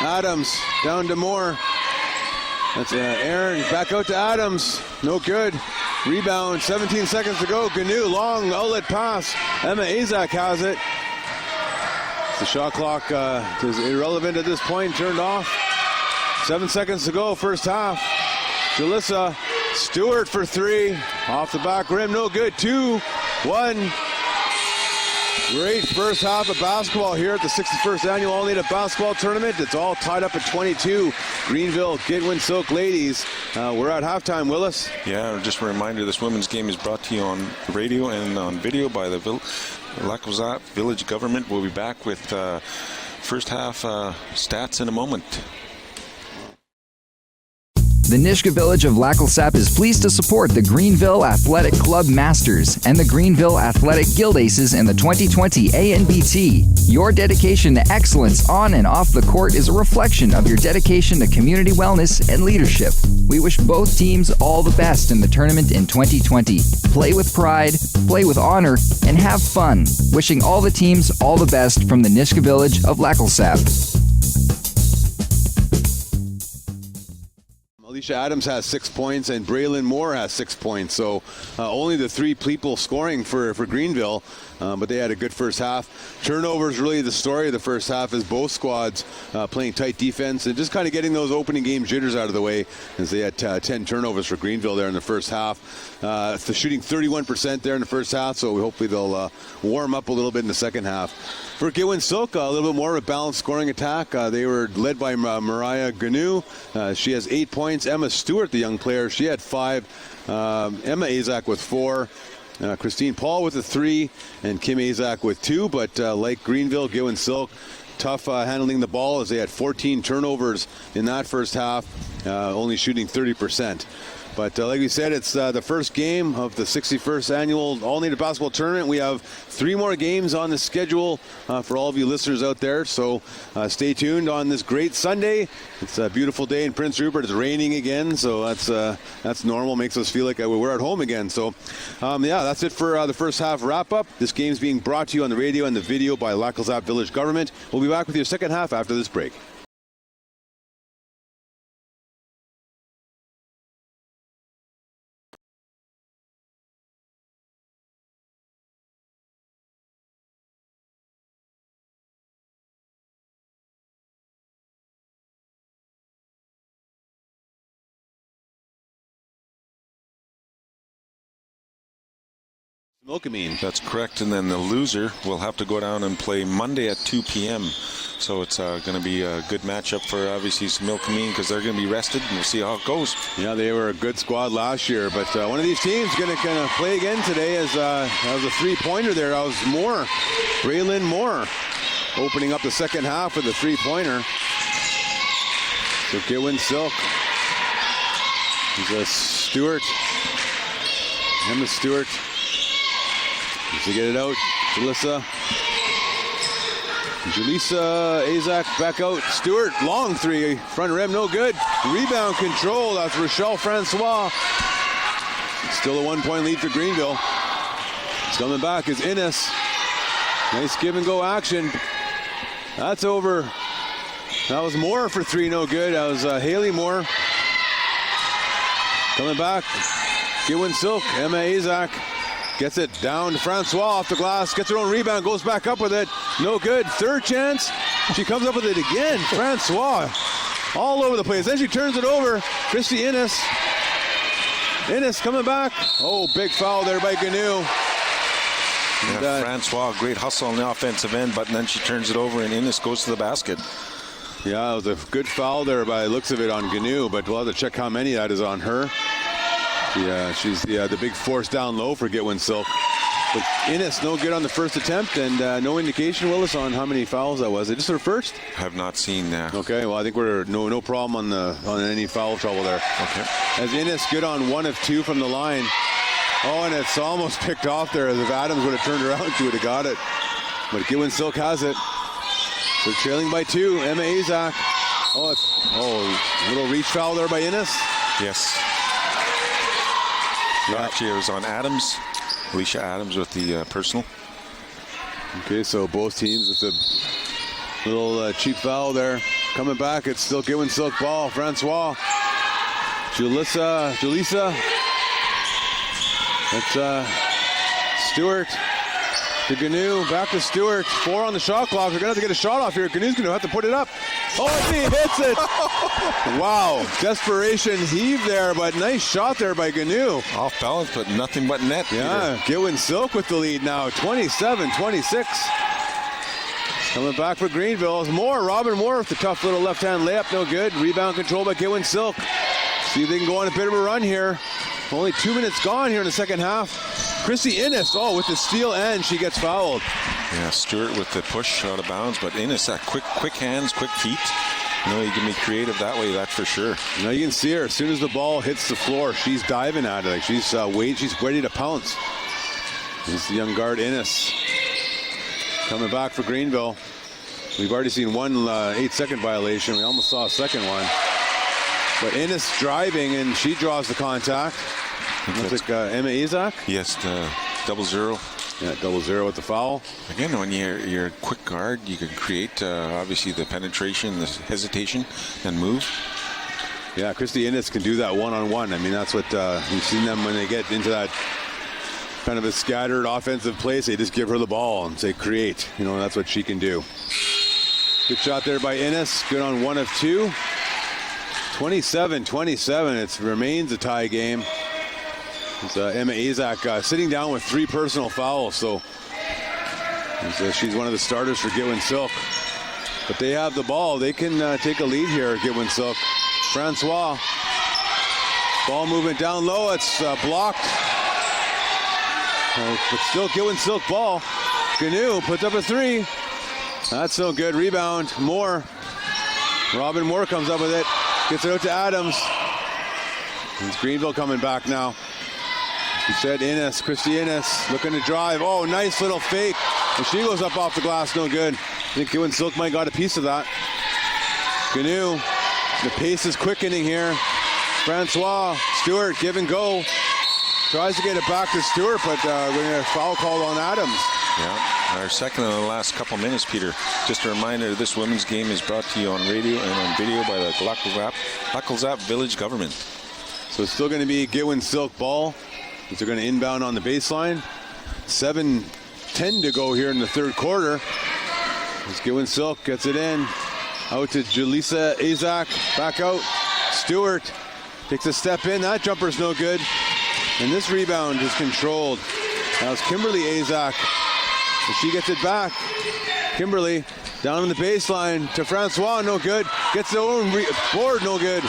Adams, down to Moore. That's Aaron, back out to Adams. No good. Rebound, 17 seconds to go. Gnu, long outlet pass. Emma Azak has it. The shot clock is irrelevant at this point, turned off. 7 seconds to go, first half. Jalissa Stewart for 3. Off the back rim, no good. 2-1. Great first half of basketball here at the 61st Annual All-Native Basketball Tournament. It's all tied up at 22. Greenville, Gitwinksihlkw ladies. We're at halftime, Willis. Yeah, just a reminder, this women's game is brought to you on radio and on video by the Lac Village Government. We'll be back with first half stats in a moment. The Nisga'a Village of Lacklesap is pleased to support the Greenville Athletic Club Masters and the Greenville Athletic Guild Aces in the 2020 ANBT. Your dedication to excellence on and off the court is a reflection of your dedication to community wellness and leadership. We wish both teams all the best in the tournament in 2020. Play with pride, play with honor, and have fun. Wishing all the teams all the best from the Nisga'a Village of Lacklesap. Alicia Adams has 6 points and Braylon Moore has 6 points. So only the 3 people scoring for Greenville, but they had a good first half. Turnovers really the story of the first half is both squads playing tight defense and just kind of getting those opening game jitters out of the way as they had 10 turnovers for Greenville there in the first half. The shooting 31% there in the first half, so hopefully they'll warm up a little bit in the second half. For Gitwinksihlkw, a little bit more of a balanced scoring attack. They were led by Mariah Gnu. She has 8 points. Emma Stewart, the young player, she had 5. Emma Azak with 4. Christine Paul with a 3. And Kim Azak with 2. But like Greenville, Gitwinksihlkw, tough handling the ball as they had 14 turnovers in that first half, only shooting 30%. But like we said, it's the first game of the 61st annual All-Native Basketball Tournament. We have 3 more games on the schedule for all of you listeners out there. So stay tuned on this great Sunday. It's a beautiful day in Prince Rupert. It's raining again, so that's normal. Makes us feel like we're at home again. So that's it for the first half wrap-up. This game's being brought to you on the radio and the video by Lac Lazare Village Government. We'll be back with your second half after this break. Milkameen. That's correct, and then the loser will have to go down and play Monday at 2 p.m. So it's going to be a good matchup for obviously Milkameen because they're going to be rested, and we'll see how it goes. Yeah, they were a good squad last year, but one of these teams going to play again today as a three-pointer there. That was Moore, Braylon Moore, opening up the second half with a three-pointer. So Gitwinksihlkw. He's a Stewart. Emma Stewart. To get it out, Julissa Azak back out. Stewart, long three, front rim, no good. Rebound control, that's Rochelle Francois. Still a 1-point lead for Greenville. It's coming back is Innes. Nice give and go action. That's over. That was Moore for 3, no good. That was Haley Moore. Coming back, Gitwinksihlkw, Emma Azak. Gets it down to Francois off the glass, gets her own rebound, goes back up with it. No good. Third chance. She comes up with it again. Francois all over the place. Then she turns it over. Christy Innes. Innes coming back. Oh, big foul there by Gnu. Yeah, Francois, great hustle on the offensive end, but then she turns it over and Innes goes to the basket. Yeah, it was a good foul there by the looks of it on Gnu, but we'll have to check how many that is on her. Yeah, she's the big force down low for Gitwinksihlkw. But Innes, no good on the first attempt, and no indication, Willis, on how many fouls that was. Is this her first? Have not seen that. Okay, well, I think we're no problem on any foul trouble there. Okay. As Innes good on 1 of 2 from the line. Oh, and it's almost picked off there. As if Adams would have turned around, she would have got it. But Gitwinksihlkw has it. So trailing by 2, Emma Azak. Little reach foul there by Innes. Yes. Yeah, actually, it was on Adams. Alicia Adams with the personal. Okay, so both teams with a little cheap foul there. Coming back, it's still Gitwinksihlkw ball. Francois. Julissa. That's Stewart to Gnu. Back to Stewart. 4 on the shot clock. We're going to have to get a shot off here. Gnu's going to have to put it up. Oh, he hits it. Wow. Desperation heave there, but nice shot there by Gnu. Off balance, but nothing but net. Yeah, Gitwinksihlkw with the lead now. 27-26. Coming back for Greenville is Moore. Robin Moore with the tough little left-hand layup. No good. Rebound control by Gitwinksihlkw. See if they can go on a bit of a run here. Only 2 minutes gone here in the second half. Chrissy Innes, with the steal, and she gets fouled. Yeah, Stewart with the push out of bounds, but Innes, that quick hands, quick feet. You can be creative that way, that's for sure. You can see her as soon as the ball hits the floor, she's diving at it. Like she's ready to pounce. This is the young guard Innes coming back for Greenville. We've already seen one 8-second violation. We almost saw a second one. But Innes driving, and she draws the contact. Looks like Emma Azak. Yes, the 0-0. Yeah, 0-0 with the foul. Again, when you're a quick guard, you can create obviously the penetration, the hesitation, and move. Yeah, Christy Innes can do that one-on-one. I mean, that's what we've seen them when they get into that kind of a scattered offensive place. They just give her the ball and say create. That's what she can do. Good shot there by Innes. Good on 1 of 2. 27-27. It remains a tie game. It's Emma Azak sitting down with 3 personal fouls, so she's one of the starters for Gitwinksihlkw. But they have the ball. They can take a lead here, Gitwinksihlkw. Francois. Ball movement down low. It's blocked. But still Gitwinksihlkw ball. Gnu puts up a 3. That's no good. Rebound. Moore. Robin Moore comes up with it. Gets it out to Adams. It's Greenville coming back now. She said Christy Innes looking to drive. Oh, nice little fake. And she goes up off the glass, no good. I think Gitwinksihlkw might got a piece of that. Gnu, the pace is quickening here. Francois, Stewart, give and go. Tries to get it back to Stewart, but we're going to get a foul called on Adams. Yeah, our second in the last couple minutes, Peter. Just a reminder, this women's game is brought to you on radio and on video by the Gitwinksihlkw Village Government. So it's still going to be Gitwinksihlkw ball. They're going to inbound on the baseline. 7:10 to go here in the third quarter. As Gitwinksihlkw gets it in. Out to Julissa Azak. Back out. Stewart takes a step in. That jumper's no good. And this rebound is controlled. Now it's Kimberly Azak. And she gets it back. Kimberly down on the baseline to Francois. No good. Gets the own board. No good.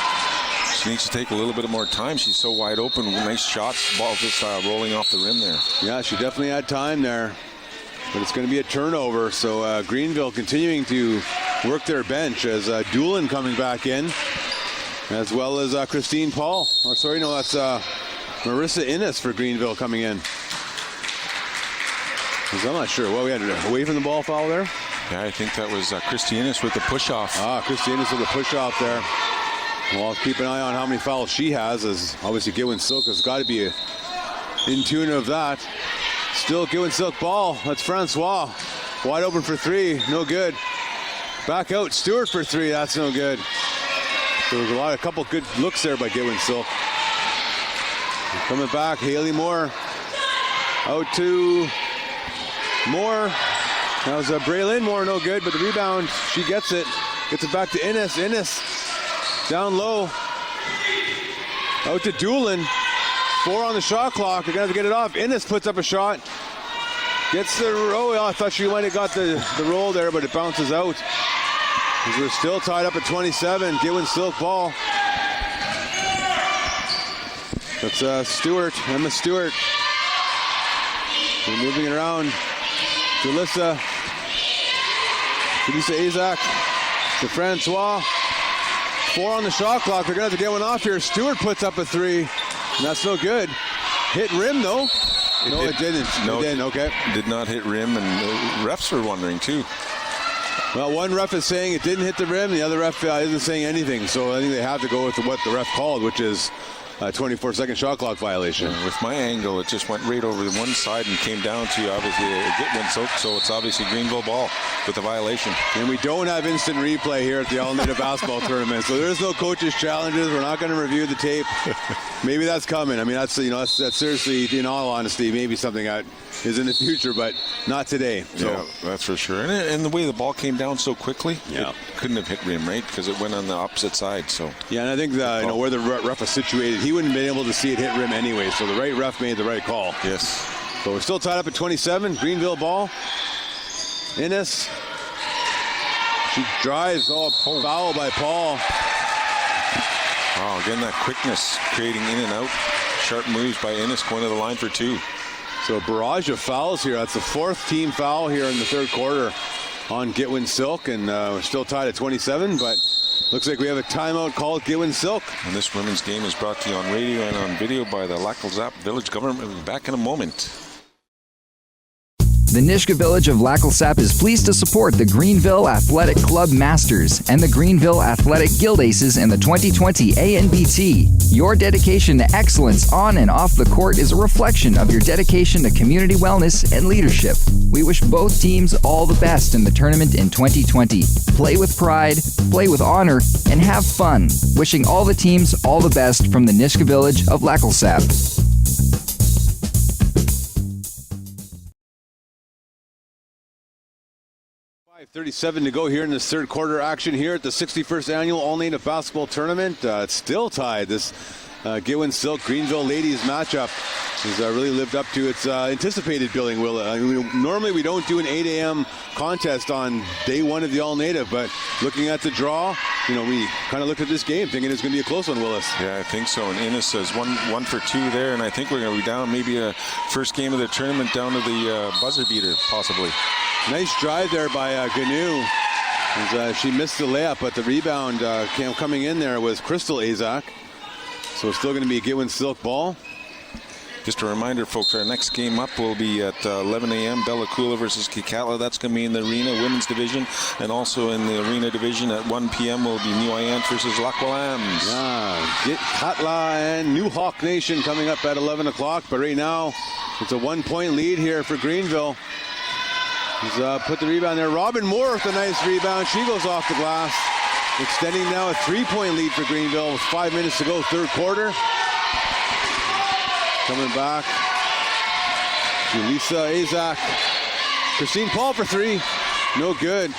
She needs to take a little bit more time. She's so wide open. Nice shots. Ball just rolling off the rim there. Yeah, she definitely had time there. But it's going to be a turnover. So Greenville continuing to work their bench as Doolin coming back in, as well as Christine Paul. Oh, sorry, no, that's Marissa Innes for Greenville coming in. I'm not sure. Well, we had away from the ball foul there. Yeah, I think that was Christy Innes with the push-off. Christy Innes with the push-off there. Well, I'll keep an eye on how many fouls she has, as obviously Gitwinksihlkw has got to be in tune of that. Still Gitwinksihlkw ball. That's Francois. Wide open for three. No good. Back out. Stewart for three. That's no good. So there's a couple good looks there by Gitwinksihlkw. Coming back. Haley Moore. Out to Moore. That was Braylon Moore. No good, but the rebound, she gets it. Gets it back to Innes. Innes down low. Out to Doolin. 4 on the shot clock. They're going to have to get it off. Innes puts up a shot. Gets the roll. I thought she might have got the roll there, but it bounces out. We're still tied up at 27. Gitwinksihlkw ball. That's Stewart. Emma Stewart. They're moving it around. Julissa Azak to Francois. 4 on the shot clock. They're going to have to get one off here. Stewart puts up a three. And that's no good. Hit rim, though. It didn't. No, it didn't. Okay. Did not hit rim, and the refs are wondering, too. Well, one ref is saying it didn't hit the rim. The other ref isn't saying anything. So I think they have to go with what the ref called, which is a 24-second shot clock violation. With my angle, it just went right over the one side and came down to, obviously, Gitwinksihlkw. So it's obviously Greenville ball with a violation. And we don't have instant replay here at the All-Native Basketball Tournament. So there's no coaches' challenges. We're not going to review the tape. Maybe that's coming. I mean, that's seriously, in all honesty, maybe something that is in the future, but not today. So. Yeah, that's for sure. And the way the ball came down so quickly, yeah, it couldn't have hit rim, right? Because it went on the opposite side. So yeah, and I think where the ref was situated, he wouldn't have been able to see it hit rim anyway. So the right ref made the right call. Yes. So we're still tied up at 27. Greenville ball. Innes. She drives. Foul by Paul. Oh, again, that quickness creating in and out. Sharp moves by Innes going to the line for 2. So a barrage of fouls here. That's the 4th team foul here in the third quarter on Gitwinksihlkw, and we're still tied at 27, but looks like we have a timeout called Gitwinksihlkw. And this women's game is brought to you on radio and on video by the Lackle Village Government. We'll be back in a moment. The Nisga'a Village of Lackle is pleased to support the Greenville Athletic Club Masters and the Greenville Athletic Guild Aces in the 2020 ANBT. Your dedication to excellence on and off the court is a reflection of your dedication to community wellness and leadership. We wish both teams all the best in the tournament in 2020. Play with pride, play with honor, and have fun. Wishing all the teams all the best from the Nisga'a Village of Lackle. 5:37 to go here in this third quarter action here at the 61st Annual All-Native Basketball Tournament. It's still tied. This Gitwinksihlkw Greenville ladies matchup has really lived up to its anticipated billing. Normally we don't do an 8 a.m. contest on day one of the All-Native, but looking at the draw, we kind of looked at this game thinking it's going to be a close one, Willis. Yeah, I think so. And Innes says one for 2 there, and I think we're going to be down maybe a first game of the tournament down to the buzzer beater, possibly. Nice drive there by Gnu. She missed the layup, but the rebound coming in there was Crystal Azak. So it's still going to be a Gitwinksihlkw ball. Just a reminder, folks, our next game up will be at 11 a.m. Bella Coola versus Kikatla. That's going to be in the arena women's division. And also in the arena division at 1 p.m. will be New Ayant versus Lackwalams. Yeah, Gitwinksihlkw and New Hawk Nation coming up at 11 o'clock. But right now, it's a 1-point lead here for Greenville. He's put the rebound there. Robin Moore with a nice rebound. She goes off the glass. Extending now a 3-point lead for Greenville with 5 minutes to go, third quarter. Coming back to Lisa Azak. Christine Paul for 3. No good.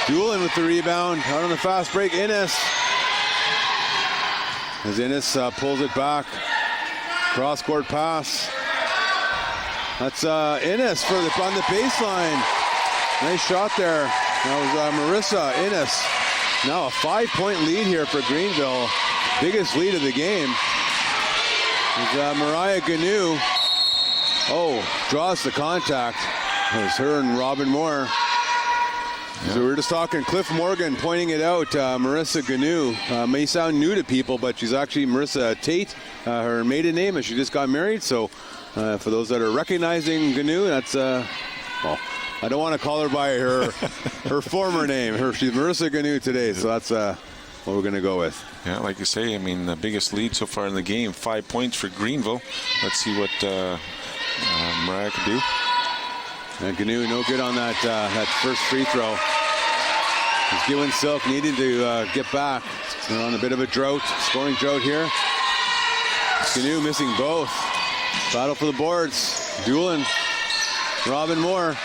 Doolin with the rebound. Out on the fast break, Innes. As Innes pulls it back. Cross-court pass. That's Innes on the baseline. Nice shot there. That was Marissa Innes. Now a 5-point lead here for Greenville. Biggest lead of the game. Mariah Ganu, draws the contact. It was her and Robin Moore. So we were just talking, Cliff Morgan pointing it out. Marissa Ganu may sound new to people, but she's actually Marissa Tate, her maiden name, and she just got married. So for those that are recognizing Ganu, that's, I don't want to call her by her former name. She's Marissa Ganu today, so that's what we're going to go with. Yeah, like you say, I mean, the biggest lead so far in the game, 5 points for Greenville. Let's see what Mariah can do. And Ganu, no good on that first free throw. Gitwinksihlkw needed to get back. They're on a bit of a drought, scoring drought here. Ganu missing both. Battle for the boards. Doolin, Robin Moore,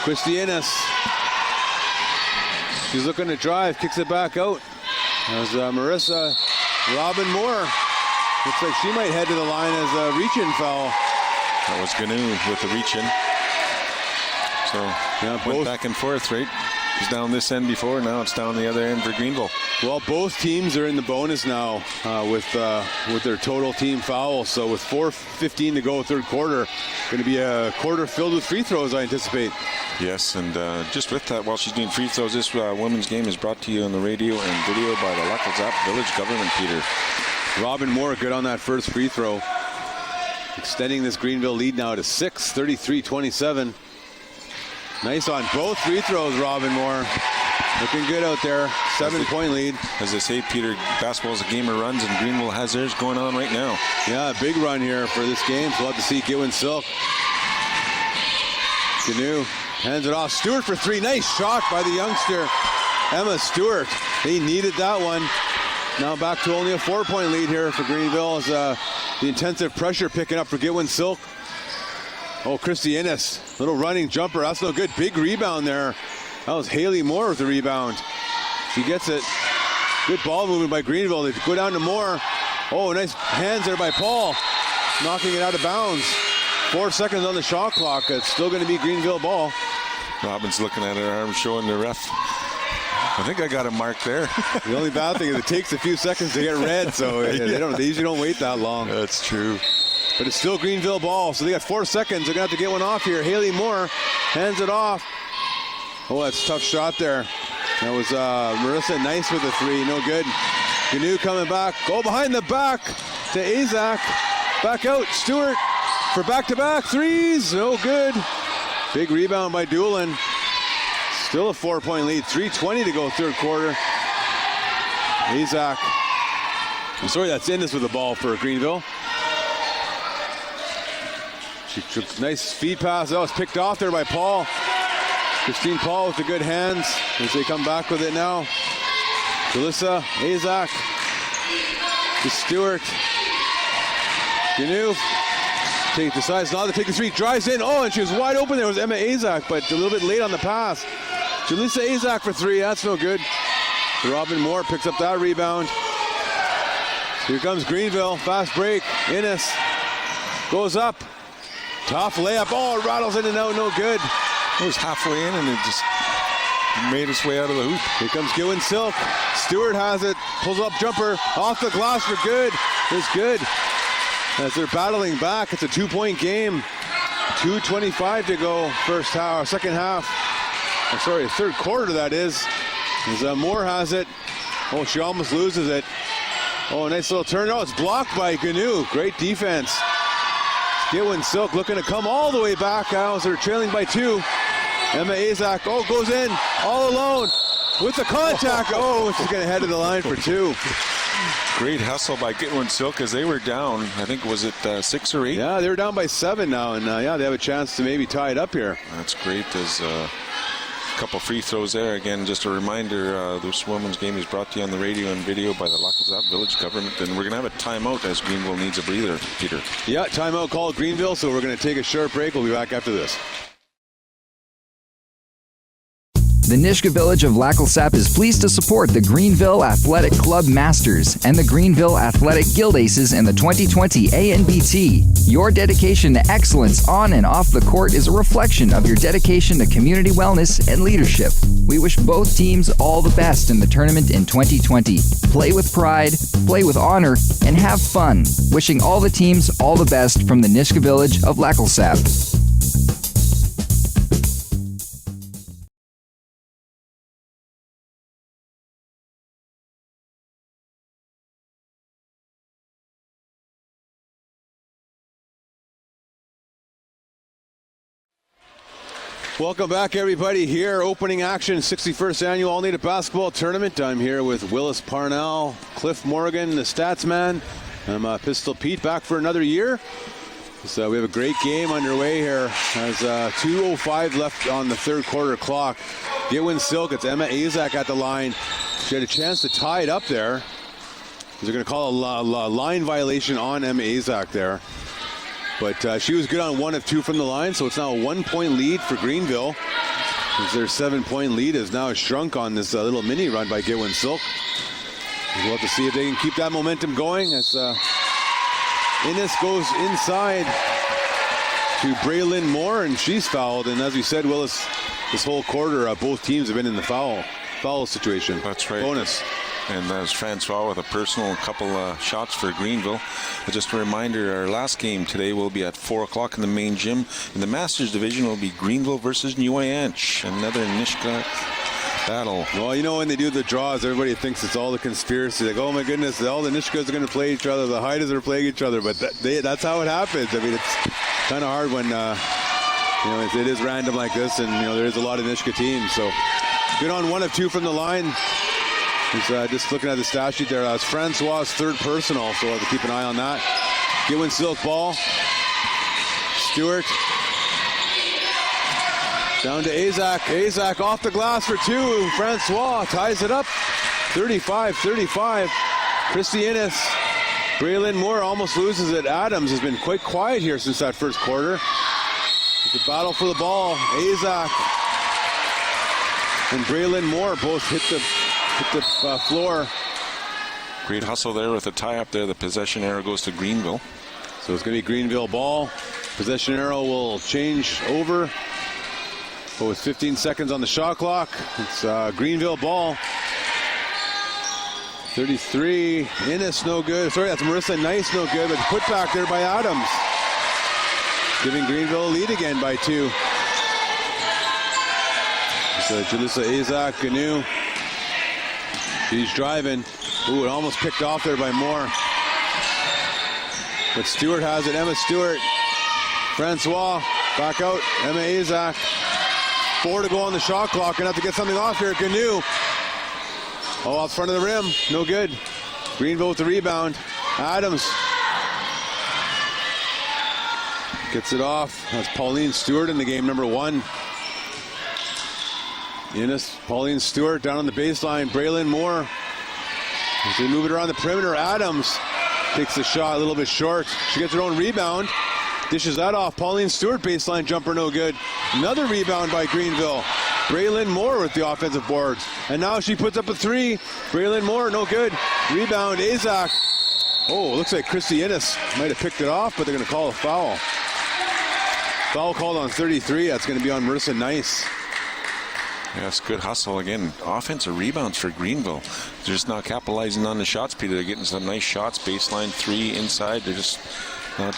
Christy Innes. She's looking to drive, kicks it back out. As Marissa, Robin Moore. Looks like she might head to the line as a reach-in foul. That was Ganu with the reach-in. So went back and forth, right? It was down this end before, now it's down the other end for Greenville. Well, both teams are in the bonus now with their total team fouls. So with 4:15 to go, third quarter, going to be a quarter filled with free throws, I anticipate. Yes, and just with that, while she's doing free throws, this women's game is brought to you on the radio and video by the Lackalzap Village Government, Peter. Robin Moore good on that first free throw. Extending this Greenville lead now to 6, 33-27. Nice on both free throws, Robin Moore. Looking good out there. 7-point lead. As they say, Peter, basketball's a game of runs, and Greenville has theirs going on right now. Yeah, a big run here for this game. So we'll have to see Gitwinksihlkw. Ganu hands it off. Stewart for 3. Nice shot by the youngster, Emma Stewart. They needed that one. Now back to only a 4-point lead here for Greenville as the intensive pressure picking up for Gitwinksihlkw. Oh, Christy Innes, little running jumper. That's no good. Big rebound there. That was Haley Moore with the rebound. She gets it. Good ball movement by Greenville. They go down to Moore. Oh, nice hands there by Paul. Knocking it out of bounds. 4 seconds on the shot clock. It's still going to be Greenville ball. Robin's looking at her arm, showing the ref. I think I got a mark there. The only bad thing is it takes a few seconds to get red, so they usually don't wait that long. That's true. But it's still Greenville ball, so they got 4 seconds. They're going to have to get one off here. Haley Moore hands it off. Oh, that's a tough shot there. That was Marissa Nice with a 3. No good. Ganu coming back. Go behind the back to Azak. Back out. Stewart for back-to-back threes. No good. Big rebound by Doolin. Still a 4-point lead. 3:20 to go third quarter. Azak. I'm sorry, that's Innes with the ball for Greenville. She took nice feed pass. That was picked off there by Paul. Christine Paul with the good hands as they come back with it now. Jalissa Azak to Stewart. Ganu decides not to take the 3. Drives in. Oh, and she was wide open there. It was Emma Azak, but a little bit late on the pass. Jalissa Azak for 3. That's no good. Robin Moore picks up that rebound. Here comes Greenville. Fast break. Innes goes up. Tough layup. Oh, it rattles in and out. No good. It was halfway in and it just made its way out of the hoop. Here comes Gitwinksihlkw. Stewart has it. Pulls up jumper. Off the glass for good. It's good. As they're battling back, it's a 2-point game. 2:25 to go second half. Third quarter that is. As Moore has it. Oh, she almost loses it. Oh, nice little turn. Oh, it's blocked by Gnu. Great defense. Gitwinksihlkw looking to come all the way back now as they're trailing by 2. Emma Azak, goes in all alone with the contact. She's going to head to the line for 2. Great hustle by Gitwinksihlkw as they were down. I think, was it 6 or 8? Yeah, they're down by 7 now, and they have a chance to maybe tie it up here. That's great. There's a couple free throws there. Again, just a reminder, this women's game is brought to you on the radio and video by the Laclazette Village Government, and we're going to have a timeout as Greenville needs a breather, Peter. Yeah, timeout called Greenville, so we're going to take a short break. We'll be back after this. The Nisga'a Village of Laclazette is pleased to support the Greenville Athletic Club Masters and the Greenville Athletic Guild Aces in the 2020 ANBT. Your dedication to excellence on and off the court is a reflection of your dedication to community wellness and leadership. We wish both teams all the best in the tournament in 2020. Play with pride, play with honor, and have fun. Wishing all the teams all the best from the Nisga'a Village of Laclazette. Welcome back, everybody. Here, opening action, 61st Annual All-Native Basketball Tournament. I'm here with Willis Parnell, Cliff Morgan, the stats man. I'm Pistol Pete, back for another year. So we have a great game underway here. There's 2:05 left on the third quarter clock. Gitwinksihlkw, it's Emma Azak at the line. She had a chance to tie it up there. They're going to call a line violation on Emma Azak there. But she was good on 1 of 2 from the line, so it's now a 1-point lead for Greenville. Their 7-point lead has now shrunk on this little mini run by Gitwinksihlkw. We'll have to see if they can keep that momentum going as Innes goes inside to Braylon Moore, and she's fouled. And as we said, Willis, this whole quarter, both teams have been in the foul situation. That's right. Bonus. And there's Francois with a personal couple shots for Greenville. But just a reminder, our last game today will be at 4 o'clock in the main gym. In the Masters division will be Greenville versus New Anch. Another Nisga'a battle. Well, you know, when they do the draws, everybody thinks it's all the conspiracy. Like, oh my goodness, all the Nisga's are going to play each other. The Haidas are playing each other. But that's how it happens. I mean, it's kind of hard when, it is random like this. And, there is a lot of Nisga'a teams. So good on 1 of 2 from the line. He's just looking at the stat sheet there. That's Francois' third personal, so we'll have to keep an eye on that. Gitwinksihlkw ball. Stewart. Down to Azak. Azak off the glass for 2. Francois ties it up. 35-35. Christy Innes. Braylon Moore almost loses it. Adams has been quite quiet here since that first quarter. The battle for the ball. Azak and Braylon Moore both hit the floor. Great hustle there with the tie up there. The possession arrow goes to Greenville. So it's going to be Greenville ball. Possession arrow will change over. But with 15 seconds on the shot clock, it's Greenville ball. 33. Innes no good. Sorry, that's Marissa Nice no good. But put back there by Adams. Giving Greenville a lead again by 2. So Jalissa Azak, Gnu. He's driving. Ooh, it almost picked off there by Moore. But Stewart has it. Emma Stewart. Francois back out. Emma Azak. 4 to go on the shot clock. Gonna have to get something off here. Gnu. Out front of the rim. No good. Greenville with the rebound. Adams. Gets it off. That's Pauline Stewart in the game, number 1. Innes, Pauline Stewart down on the baseline. Braylon Moore. As they move it around the perimeter, Adams takes the shot a little bit short. She gets her own rebound. Dishes that off. Pauline Stewart baseline jumper no good. Another rebound by Greenville. Braylon Moore with the offensive boards. And now she puts up a 3. Braylon Moore no good. Rebound Azak. Oh, looks like Christy Innes might have picked it off, but they're going to call a foul. Foul called on 33. That's going to be on Marissa Nice. Yes, good hustle again. Offensive rebounds for Greenville. They're just not capitalizing on the shots, Peter. They're getting some nice shots. Baseline 3 inside. They're just not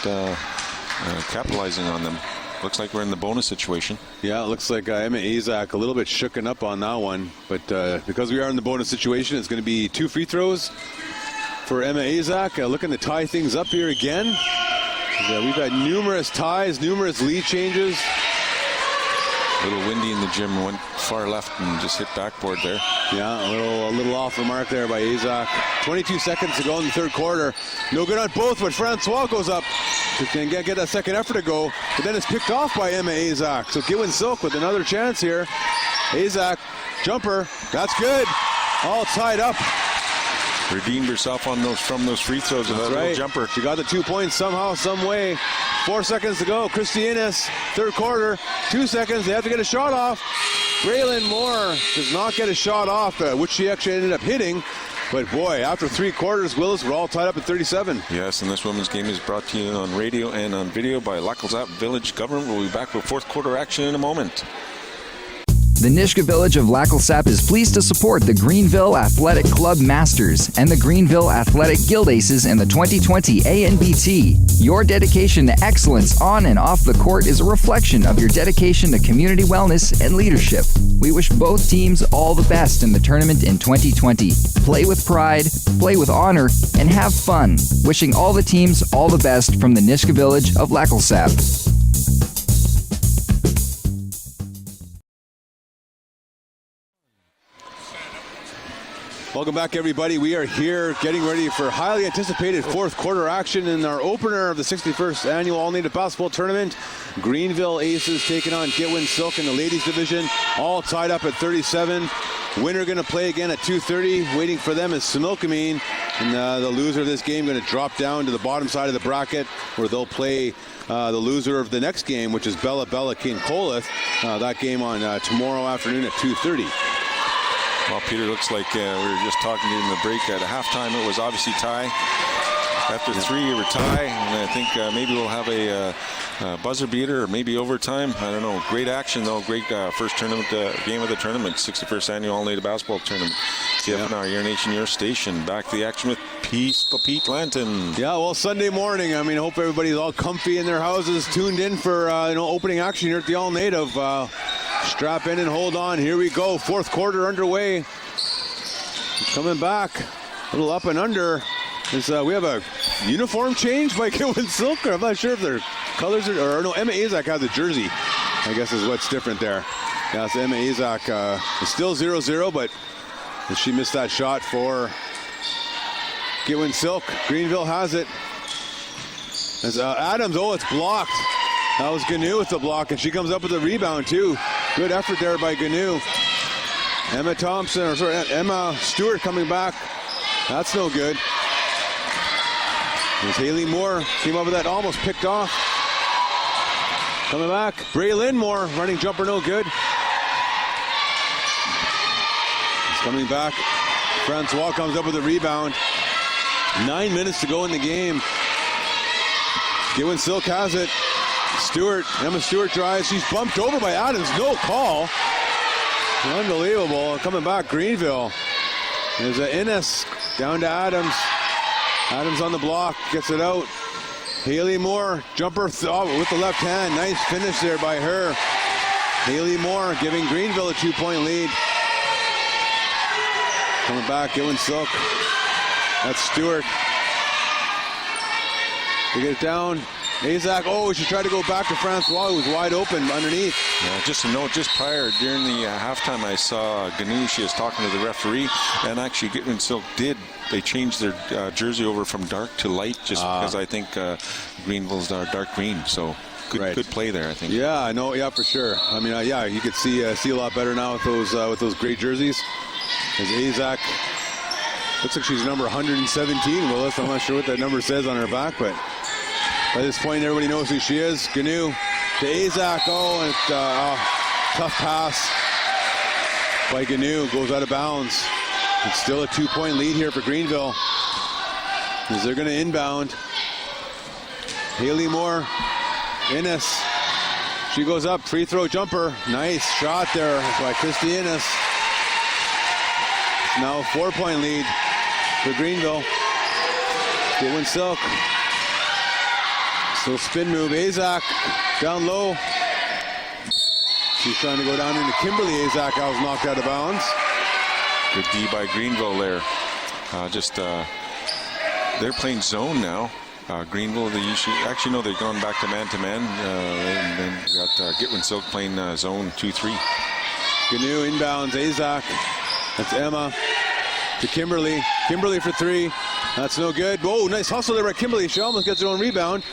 capitalizing on them. Looks like we're in the bonus situation. Yeah, it looks like Emma Azak a little bit shooken up on that one. But because we are in the bonus situation, it's going to be 2 free throws for Emma Azak, looking to tie things up here again. We've had numerous ties, numerous lead changes. A little windy in the gym, went far left and just hit backboard there. Yeah, a little off the mark there by Azak. 22 seconds to go in the third quarter. No good on both, but Francois goes up to get that second effort to go. But then it's picked off by Emma Azak. So Gitwinksihlkw with another chance here. Azak, jumper, that's good. All tied up. Redeemed herself on from those free throws with that little jumper. She got the 2 points somehow, some way. 4 seconds to go. Christy Innes, third quarter. 2 seconds. They have to get a shot off. Braylon Moore does not get a shot off, which she actually ended up hitting. But boy, after 3 quarters, Willis, we're all tied up at 37. Yes, and this women's game is brought to you on radio and on video by Lac Lazare Village Government. We'll be back with fourth quarter action in a moment. The Nisga'a Village of Lac-Lazare is pleased to support the Greenville Athletic Club Masters and the Greenville Athletic Guild Aces in the 2020 ANBT. Your dedication to excellence on and off the court is a reflection of your dedication to community wellness and leadership. We wish both teams all the best in the tournament in 2020. Play with pride, play with honor, and have fun. Wishing all the teams all the best from the Nisga'a Village of Lac-Lazare. Welcome back, everybody. We are here getting ready for highly anticipated fourth quarter action in our opener of the 61st Annual All-Native Basketball Tournament. Greenville Aces taking on Gitwinksihlkw in the ladies division, all tied up at 37. Winner going to play again at 2:30. Waiting for them is Similkameen, and the loser of this game going to drop down to the bottom side of the bracket, where they'll play the loser of the next game, which is Bella Kincolith. That game on tomorrow afternoon at 2:30. Well, Peter, looks like we were just talking in the break. At halftime, it was obviously tie. After 3, we were tie, and I think maybe we'll have a buzzer beater or maybe overtime. I don't know. Great action, though. Great first tournament game of the tournament, 61st Annual All-Native Basketball Tournament. CFNR, Your Nation, Your Station. Back to the action with Pete Lanton. Yeah, well, Sunday morning. I mean, hope everybody's all comfy in their houses, tuned in for opening action here at the All-Native. Strap in and hold on. Here we go. Fourth quarter underway. Coming back. A little up and under. We have a uniform change by Gitwinksihlkw. I'm not sure if their colors are... Or no, Emma Azak has a jersey, I guess is what's different there. Yeah, so Emma Azak is still 0-0, but she missed that shot for Gitwinksihlkw. Greenville has it. As Adams, it's blocked. That was Ganu with the block, and she comes up with a rebound, too. Good effort there by Ganu. Emma Stewart coming back. That's no good. There's Haley Moore. Came up with that, almost picked off. Coming back. Braylon Moore, running jumper, no good. He's coming back. Francois comes up with a rebound. 9 minutes to go in the game. Gitwinksihlkw has it. Emma Stewart drives. She's bumped over by Adams. No call. Unbelievable. Coming back, Greenville. There's Innes down to Adams. Adams on the block. Gets it out. Haley Moore. Jumper with the left hand. Nice finish there by her. Haley Moore giving Greenville a 2-point lead. Coming back, Gitwinksihlkw. That's Stewart. They get it down. Azak, she tried to go back to Francois, who was wide open underneath. Yeah, just a note, just prior, during the halftime, I saw Ganu, she was talking to the referee, and actually Gitwinksihlkw they changed their jersey over from dark to light, just because I think Greenville's dark green, so good play there, I think. Yeah, I know, for sure. I mean, you could see a lot better now with those great jerseys. As Azak, looks like she's number 117, Willis. I'm not sure what that number says on her back, but by this point, everybody knows who she is. Ganu to Azak. And tough pass by Ganu. Goes out of bounds. It's still a 2-point lead here for Greenville, as they're going to inbound. Haley Moore. Innes. She goes up. Free throw jumper. Nice shot there by Christy Innes. It's now a 4-point lead for Greenville. Gitwinksihlkw. So spin move, Azak down low. She's trying to go down into Kimberly Azak. I was knocked out of bounds. Good D by Greenville there. Just they're playing zone now. Greenville, they actually no, they're going back to man-to-man. And then we got Gitwinksihlkw playing zone 2-3. Gnu inbounds, Azak. That's Emma to Kimberly. Kimberly for three. That's no good. Oh, nice hustle there by Kimberly. She almost gets her own rebound.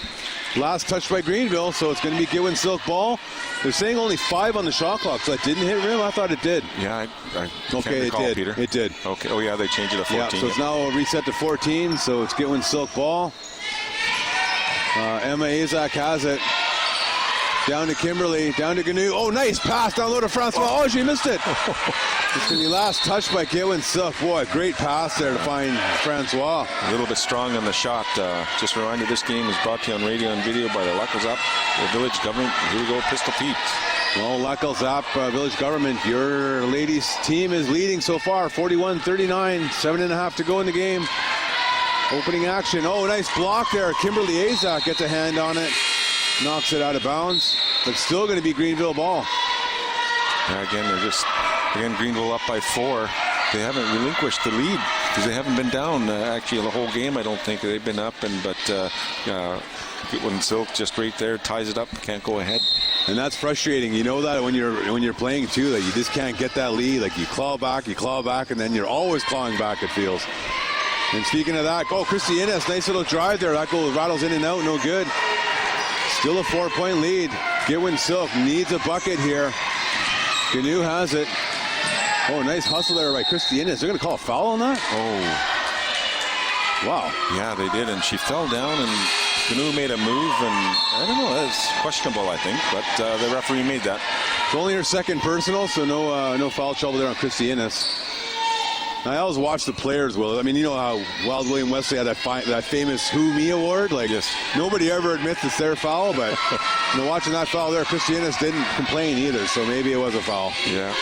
Last touch by Greenville, so it's going to be Gitwinksihlkw ball. They're saying only 5 on the shot clock, so that didn't hit rim. I thought it did. Yeah, I okay, recall, it did. Peter. It did. Okay. Oh yeah, they changed it to 14. Yeah, so it's now reset to 14. So it's Gitwinksihlkw ball. Emma Azak has it. Down to Kimberly, down to Gnu. Oh, nice pass down low to Francois. Oh, she missed it. It's going to be last touch by Gitwinksihlkw. Boy, great pass there to find Francois. A little bit strong on the shot. Just a reminder, this game is brought to you on radio and video by the Lackals the Village Government. Here we go, Pistol Pete. Well, Lackals Village Government, your ladies' team is leading so far, 41-39, 7.5 to go in the game. Opening action. Oh, nice block there. Kimberly Azak gets a hand on it. Knocks it out of bounds, but still going to be Greenville ball. Yeah, again, Greenville up by 4. They haven't relinquished the lead because they haven't been down actually the whole game. I don't think they've been up, but Gitwinksihlkw just right there ties it up, can't go ahead. And that's frustrating. You know that when you're playing too, that you just can't get that lead. Like you claw back, and then you're always clawing back. It feels. And speaking of that, Christy Innes, nice little drive there. That goal rattles in and out, no good. Still a 4-point lead. Gitwinksihlkw needs a bucket here. Gnu has it. Oh, nice hustle there by Christy Innes. They're going to call a foul on that? Oh. Wow. Yeah, they did, and she fell down, and Gnu made a move, and I don't know, that's questionable, I think, but the referee made that. It's only her second personal, so no foul trouble there on Christy Innes. I always watch the players, Will. I mean, you know how Wild William Wesley had that famous Who Me award? Like, yes. Nobody ever admits it's their foul, but watching that foul there, Christy Innes didn't complain either, so maybe it was a foul. Yeah.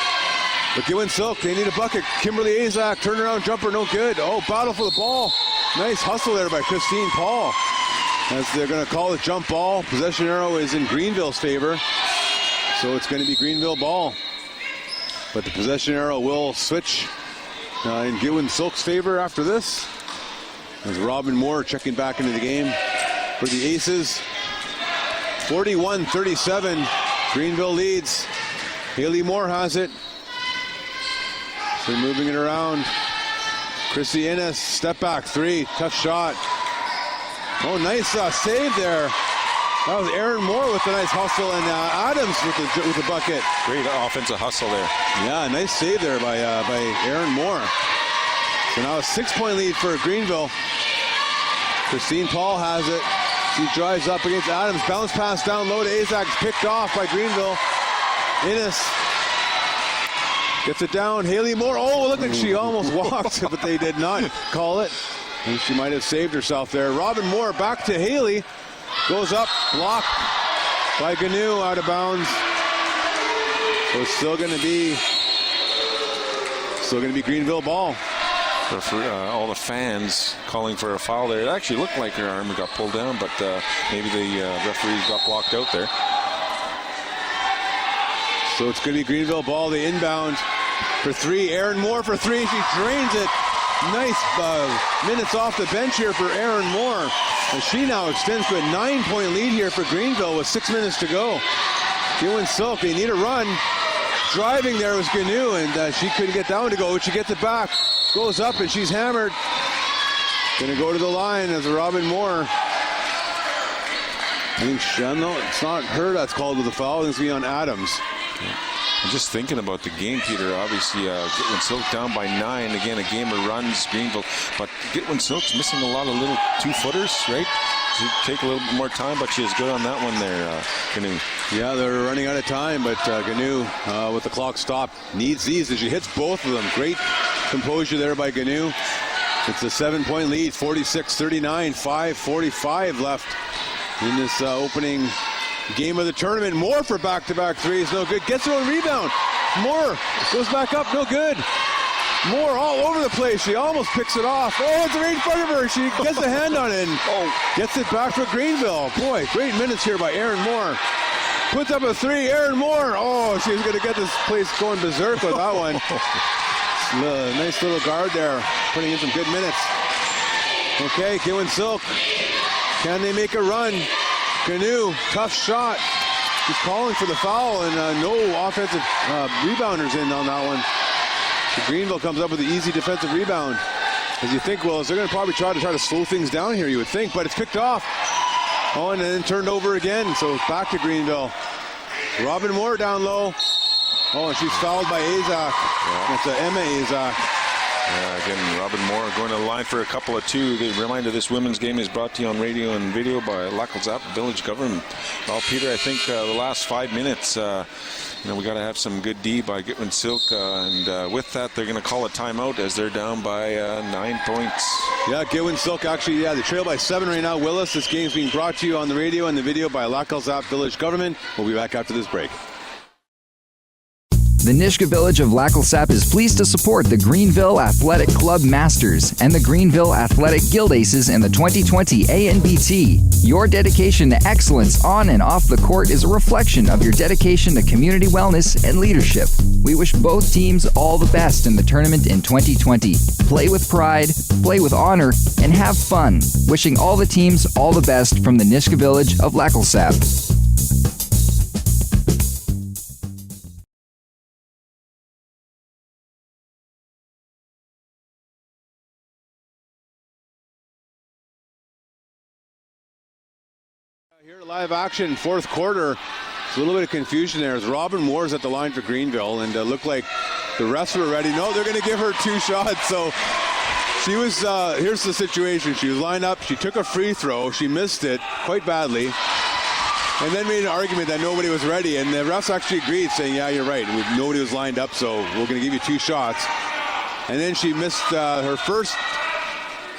But Gitwinksihlkw, they need a bucket. Kimberly Azak, turnaround jumper, no good. Oh, battle for the ball. Nice hustle there by Christine Paul. As they're going to call it jump ball. Possession arrow is in Greenville's favor, so it's going to be Greenville ball. But the possession arrow will switch in Gitwinksihlkw's favor after this. As Robin Moore checking back into the game for the Aces. 41-37, Greenville leads. Haley Moore has it. So moving it around. Chrissy Innes, step back three, tough shot. Oh, nice save there. That was Aaron Moore with a nice hustle, and Adams with the bucket. Great offensive hustle there. Yeah, nice save there by Aaron Moore. So now a 6-point lead for Greenville. Christine Paul has it. She drives up against Adams. Bounce pass down low to Azak. Picked off by Greenville. Innes gets it down. Haley Moore. Oh, look like she almost walked, but they did not call it. And she might have saved herself there. Robin Moore back to Haley. Goes up, blocked by Gnu, out of bounds. So it's still going to be Greenville ball. For all the fans calling for a foul there. It actually looked like her arm got pulled down, but maybe the referee got blocked out there. So it's going to be Greenville ball. The inbound for three. Aaron Moore for three. She drains it. Nice minutes off the bench here for Aaron Moore. And she now extends to a 9-point lead here for Greenville with 6 minutes to go. Gitwinksihlkw, they need a run. Driving there was Gnu, and she couldn't get down to go. She gets it back. Goes up, and she's hammered. Going to go to the line as Robin Moore. I think it's not her that's called with the foul. It's going to be on Adams. I'm just thinking about the game, Peter. Obviously, Gitwinksihlkw down by 9. Again, a game of runs, Greenville. But Gitwinksihlkw's missing a lot of little 2-footers, right? She'd take a little bit more time, but she is good on that one there, Gnu. Yeah, they're running out of time, but Gnu, with the clock stopped, needs these as she hits both of them. Great composure there by Gnu. It's a 7-point lead, 46-39, 5:45 left in this opening game of the tournament. Moore for back-to-back threes, no good. Gets her own rebound. Moore goes back up, no good. Moore all over the place. She almost picks it off. Oh, it's right in front of her. She gets a hand on it and gets it back for Greenville. Boy, great minutes here by Aaron Moore. Puts up a three. Aaron Moore. Oh, she's going to get this place going berserk with that one. Nice little guard there, putting in some good minutes. Okay, Gitwinksihlkw. Can they make a run? Canoe, tough shot. He's calling for the foul, and no offensive rebounders in on that one. So Greenville comes up with an easy defensive rebound. As you think, Willis, they're going to probably try to slow things down here, you would think, but it's picked off. Oh, and then turned over again, so it's back to Greenville. Robin Moore down low. Oh, and she's fouled by Azak. Yeah. That's Emma Azak. Yeah, again, Robin Moore going to the line for a couple of two. The reminder, this women's game is brought to you on radio and video by Lackalzap Village Government. Well, Peter, I think the last 5 minutes, we got to have some good D by Gitwinksihlkw, and with that, they're going to call a timeout as they're down by 9 points. Yeah, Gitwinksihlkw actually, they trail by 7 right now. Willis, this game's being brought to you on the radio and the video by Lackalzap Village Government. We'll be back after this break. The Nisga'a Village of Lackalsap is pleased to support the Greenville Athletic Club Masters and the Greenville Athletic Guild Aces in the 2020 ANBT. Your dedication to excellence on and off the court is a reflection of your dedication to community wellness and leadership. We wish both teams all the best in the tournament in 2020. Play with pride, play with honor, and have fun. Wishing all the teams all the best from the Nisga'a Village of Lackalsap. Here, live action, fourth quarter. There's a little bit of confusion there as Robin Moore's at the line for Greenville, and looked like the refs were ready. No, they're going to give her 2 shots. So she was, here's the situation. She was lined up. She took a free throw. She missed it quite badly, and then made an argument that nobody was ready. And the refs actually agreed, saying, yeah, you're right. Nobody was lined up, so we're going to give you 2 shots. And then she missed her first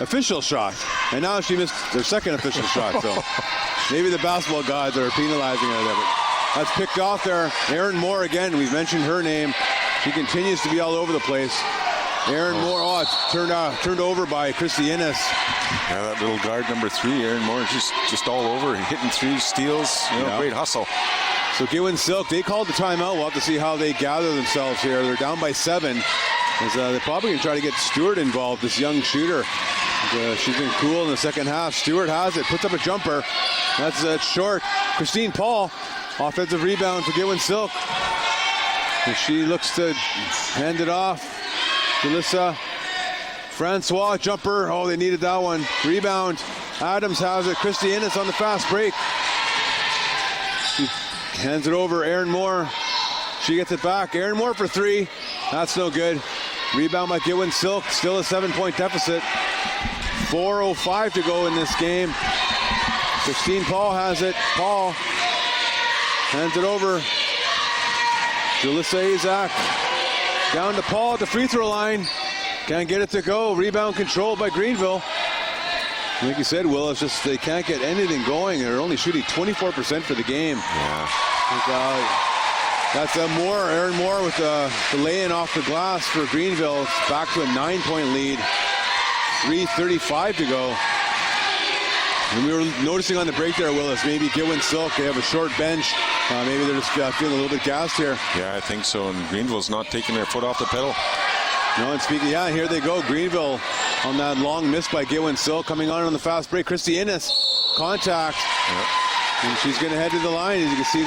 official shot, and now she missed her second official shot. So maybe the basketball gods are penalizing her there. But that's picked off there. Erin Moore again. We've mentioned her name. She continues to be all over the place. Erin Moore. Oh, it's turned over by Christy Innes. Yeah, that little guard number 3, Erin Moore, just all over, hitting 3 steals. Great hustle. So Gitwinksihlkw, they called the timeout. We'll have to see how they gather themselves here. They're down by 7. As they're probably going to try to get Stewart involved, this young shooter. She's been cool in the second half. Stewart has it, puts up a jumper. That's short. Christine Paul, offensive rebound for Gitwinksihlkw. And she looks to hand it off. Melissa Francois, jumper. Oh, they needed that one. Rebound. Adams has it. Christy Innes on the fast break. She hands it over. Erin Moore. She gets it back. Erin Moore for 3. That's no good. Rebound by Gitwinksihlkw. Still a 7-point deficit. 4:05 to go in this game. Christine Paul has it. Paul hands it over. Julissa Azak down to Paul at the free throw line. Can't get it to go. Rebound controlled by Greenville. Like you said, Will, it's just they can't get anything going. They're only shooting 24% for the game. Yeah. That's Moore, Erin Moore with the lay-in off the glass for Greenville. It's back to a 9-point lead. 3:35 to go. And we were noticing on the break there, Willis, maybe Gitwinksihlkw, they have a short bench. Maybe they're just feeling a little bit gassed here. Yeah, I think so. And Greenville's not taking their foot off the pedal. No, and speaking, here they go. Greenville on that long miss by Gitwinksihlkw coming on the fast break. Christy Innes, contact. Yep. And she's going to head to the line. As you can see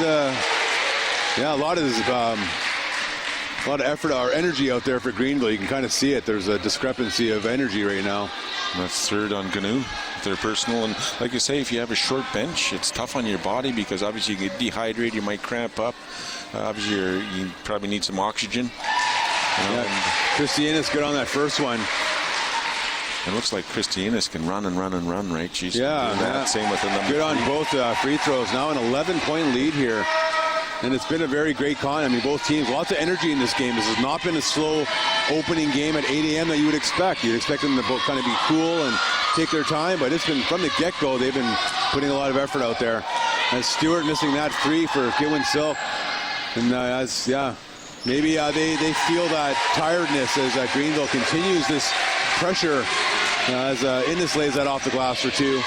a lot of effort or energy out there for Greenville. You can kind of see it. There's a discrepancy of energy right now. And that's third on Canoe, their personal. And like you say, if you have a short bench, it's tough on your body because obviously you get dehydrated, you might cramp up. Obviously you probably need some oxygen. Christy Innes good on that first one. It looks like Christy Innes can run, right? She's doing that. Same with the number good 3. on both free throws. Now an 11-point lead here. And it's been a very great con. I mean, both teams, lots of energy in this game. This has not been a slow opening game at 8 a.m. that you would expect. You'd expect them to both kind of be cool and take their time, but it's been, from the get-go, they've been putting a lot of effort out there. As Stewart missing that 3 for Gitwinksihlkw. And maybe they feel that tiredness as Greenville continues this pressure as Innes lays that off the glass for 2.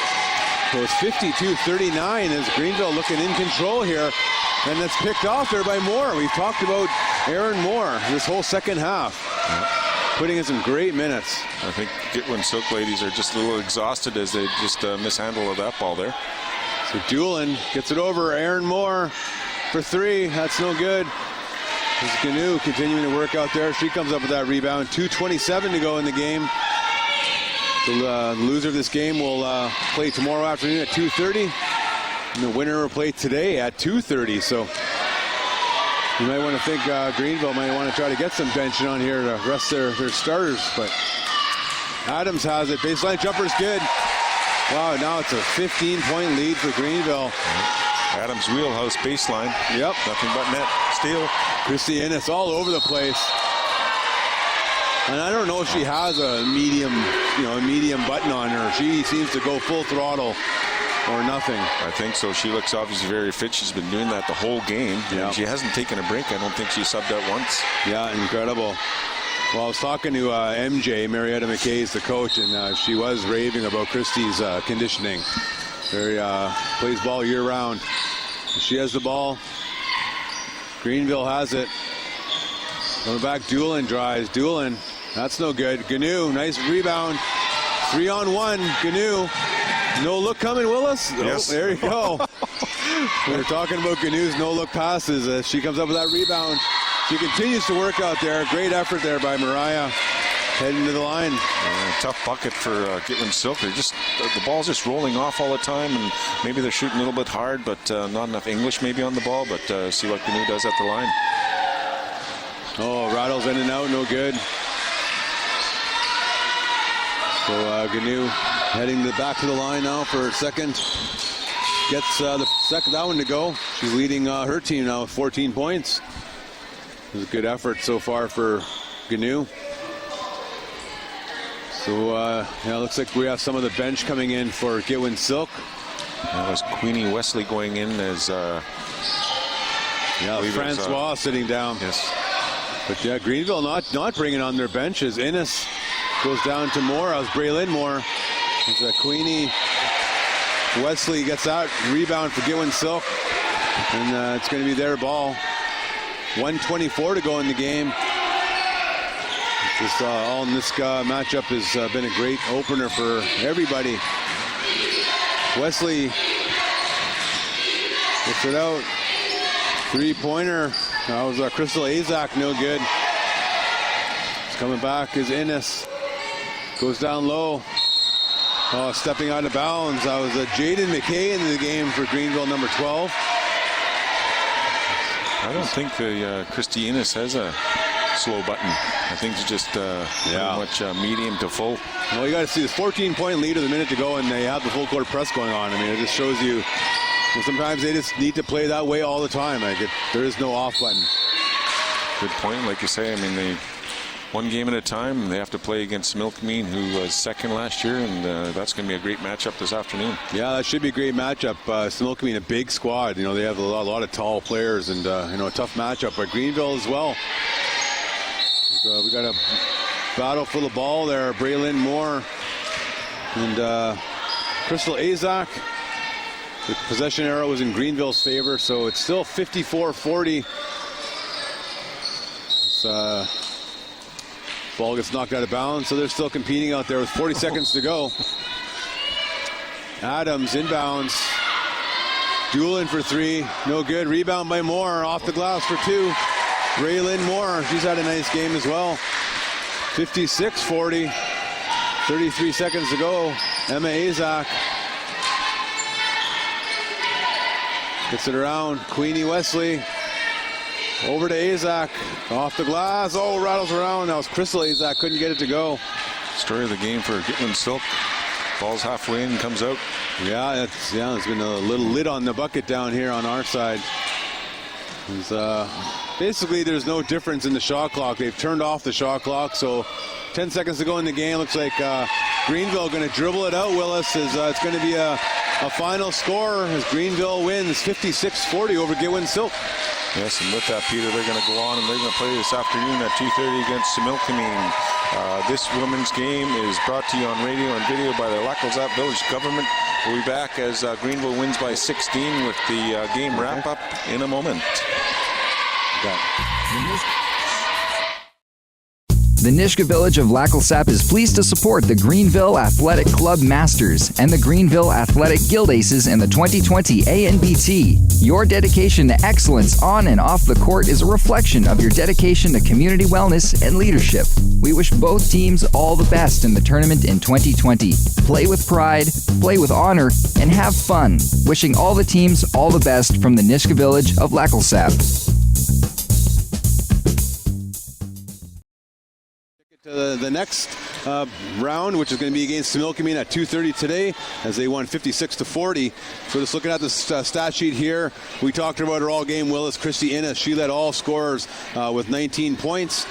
So it's 52-39 as Greenville looking in control here. And that's picked off there by Moore. We've talked about Erin Moore this whole second half. putting in some great minutes. I think Gitwinksihlkw ladies are just a little exhausted as they just mishandle that ball there. So Doolin gets it over. Aaron Moore for 3. That's no good. This is Gnu continuing to work out there. She comes up with that rebound. 2:27 to go in the game. The loser of this game will play tomorrow afternoon at 2:30. And the winner will play today at 2:30. So you might want to think Greenville might want to try to get some bench on here to rest their starters. But Adams has it. Baseline jumper's good. Wow, now it's a 15-point lead for Greenville. Adams wheelhouse baseline. Yep. Nothing but net. Steal. Christy Innes all over the place. And I don't know if she has a medium button on her. She seems to go full throttle or nothing. I think so. She looks obviously very fit. She's been doing that the whole game. Yeah. She hasn't taken a break. I don't think she subbed out once. Yeah, incredible. Well, I was talking to MJ, Marietta McKay is the coach, and she was raving about Christie's conditioning. Plays ball year-round. She has the ball. Greenville has it. Coming back, Doolin drives. Doolin, that's no good. Gnu, nice rebound. 3-on-1, Gnu. No look coming, Willis? Yes. Oh, there you go. We were talking about Gnu's no-look passes. She comes up with that rebound. She continues to work out there. Great effort there by Mariah. Heading to the line. Tough bucket for Gitwinksihlkw. Just the ball's just rolling off all the time, and maybe they're shooting a little bit hard, but not enough English maybe on the ball. But see what Gnu does at the line. Oh, rattles in and out, no good. So Gnu heading back to the line now for second. Gets that one to go. She's leading her team now with 14 points. It was a good effort so far for Gnu. So, looks like we have some of the bench coming in for Gitwinksihlkw. That was Queenie Wesley going in as Francois sitting down. Yes. But yeah, Greenville not bringing on their benches. Innes goes down to Moore. That was Braylon Moore. It's Queenie Wesley gets that rebound for Gitwinksihlkw, and it's going to be their ball. 1:24 to go in the game. This matchup has been a great opener for everybody. Wesley gets it out. 3-pointer. That was Crystal Azak, no good. It's coming back is Innes. Goes down low. Oh, stepping out of bounds. That was Jaden McKay into the game for Greenville, number 12. I don't think the Christy Innes has a slow button. I think it's just pretty much medium to full. Well, you got to see this 14-point lead with a minute to go, and they have the full court press going on. I mean, it just shows you sometimes they just need to play that way all the time. There is no off button. Good point. Like you say, I mean, they one game at a time. They have to play against Similkameen, who was second last year, and that's going to be a great matchup this afternoon. Yeah, that should be a great matchup. Similkameen, a big squad. You know, they have a lot of tall players, and a tough matchup. But Greenville as well. So we got a battle for the ball there. Braylon Moore and Crystal Azak. The possession arrow was in Greenville's favor, so it's still 54-40. Ball gets knocked out of bounds, so they're still competing out there with 40 seconds to go. Adams inbounds. Doolin for 3, no good. Rebound by Moore, off the glass for 2. Braylon Moore, she's had a nice game as well. 56-40. 33 seconds to go. Emma Azak gets it around. Queenie Wesley over to Azak. Off the glass. Oh, rattles around. That was Crystal Azak. Couldn't get it to go. Story of the game for Gitwinksihlkw. Ball's halfway in, comes out. There's been a little lid on the bucket down here on our side. Basically, there's no difference in the shot clock. They've turned off the shot clock, so 10 seconds to go in the game. Looks like Greenville going to dribble it out, Willis. It's going to be a final score as Greenville wins 56-40 over Gitwinksihlkw. Yes, and with that, Peter, they're going to go on and they're going to play this afternoon at 2:30 against Similkameen. This women's game is brought to you on radio and video by the Laclazat Village Government. We'll be back as Greenville wins by 16 with the game wrap-up in a moment. The Nishka Village of Lacklesap is pleased to support the Greenville Athletic Club Masters and the Greenville Athletic Guild Aces in the 2020 ANBT. Your dedication to excellence on and off the court is a reflection of your dedication to community wellness and leadership. We wish both teams all the best in the tournament in 2020. Play with pride, play with honor, and have fun. Wishing all the teams all the best from the Nishka Village of Lacklesap. The next round, which is going to be against Similkameen at 2:30 today, as they won 56-40. So just looking at the stat sheet here, we talked about her all game. Willis, Christy Innes, she led all scorers with 19 points.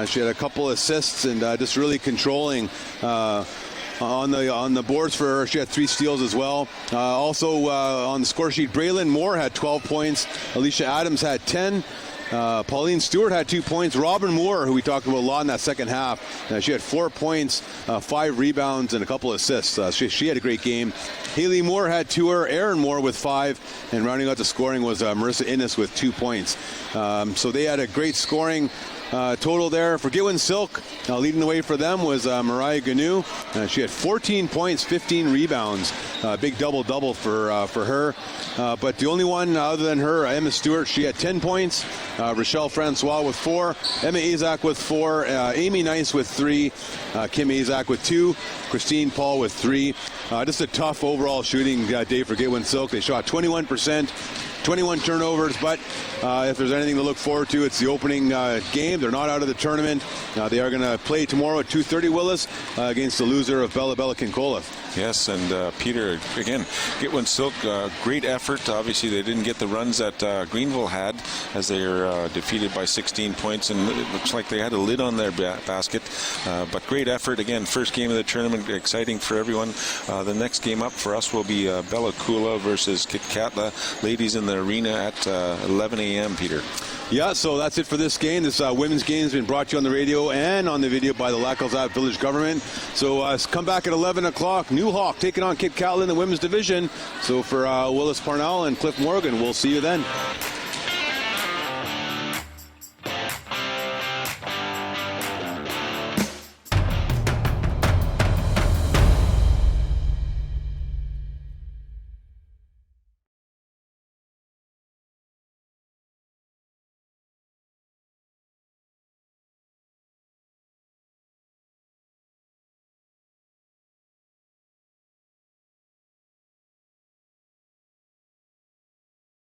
She had a couple assists and just really controlling on the boards for her. She had 3 steals as well. Also on the score sheet, Braylon Moore had 12 points. Alicia Adams had 10. Pauline Stewart had 2 points. Robin Moore, who we talked about a lot in that second half, she had 4 points, 5 rebounds, and a couple assists. She had a great game. Haley Moore had 2. Aaron Moore with 5. And rounding out the scoring was Marissa Innes with 2 points. So they had a great scoring total there. For Gitwinksihlkw, leading the way for them was Mariah Ganu. She had 14 points, 15 rebounds. Big double-double for her. But the only one other than her, Emma Stewart, she had 10 points. Rochelle Francois with 4. Emma Azak with 4. Amy Nice with 3. Kim Azak with 2. Christine Paul with 3. Just a tough overall shooting day for Gitwinksihlkw. They shot 21%. 21 turnovers, but if there's anything to look forward to, it's the opening game. They're not out of the tournament. They are going to play tomorrow at 2:30, Willis, against the loser of Bella Kincolith. Yes, and Peter, again, Gitwinksihlkw, great effort. Obviously, they didn't get the runs that Greenville had, as they were defeated by 16 points, and it looks like they had a lid on their basket. But great effort. Again, first game of the tournament, exciting for everyone. The next game up for us will be Bella Coola versus Kitkatla. Ladies in the arena at 11 a.m., Peter. Yeah, so that's it for this game. This women's game has been brought to you on the radio and on the video by the Lacklesap Village Government. So come back at 11 o'clock. New Hawk taking on Kitkatla in the women's division. So for Willis Parnell and Cliff Morgan, we'll see you then.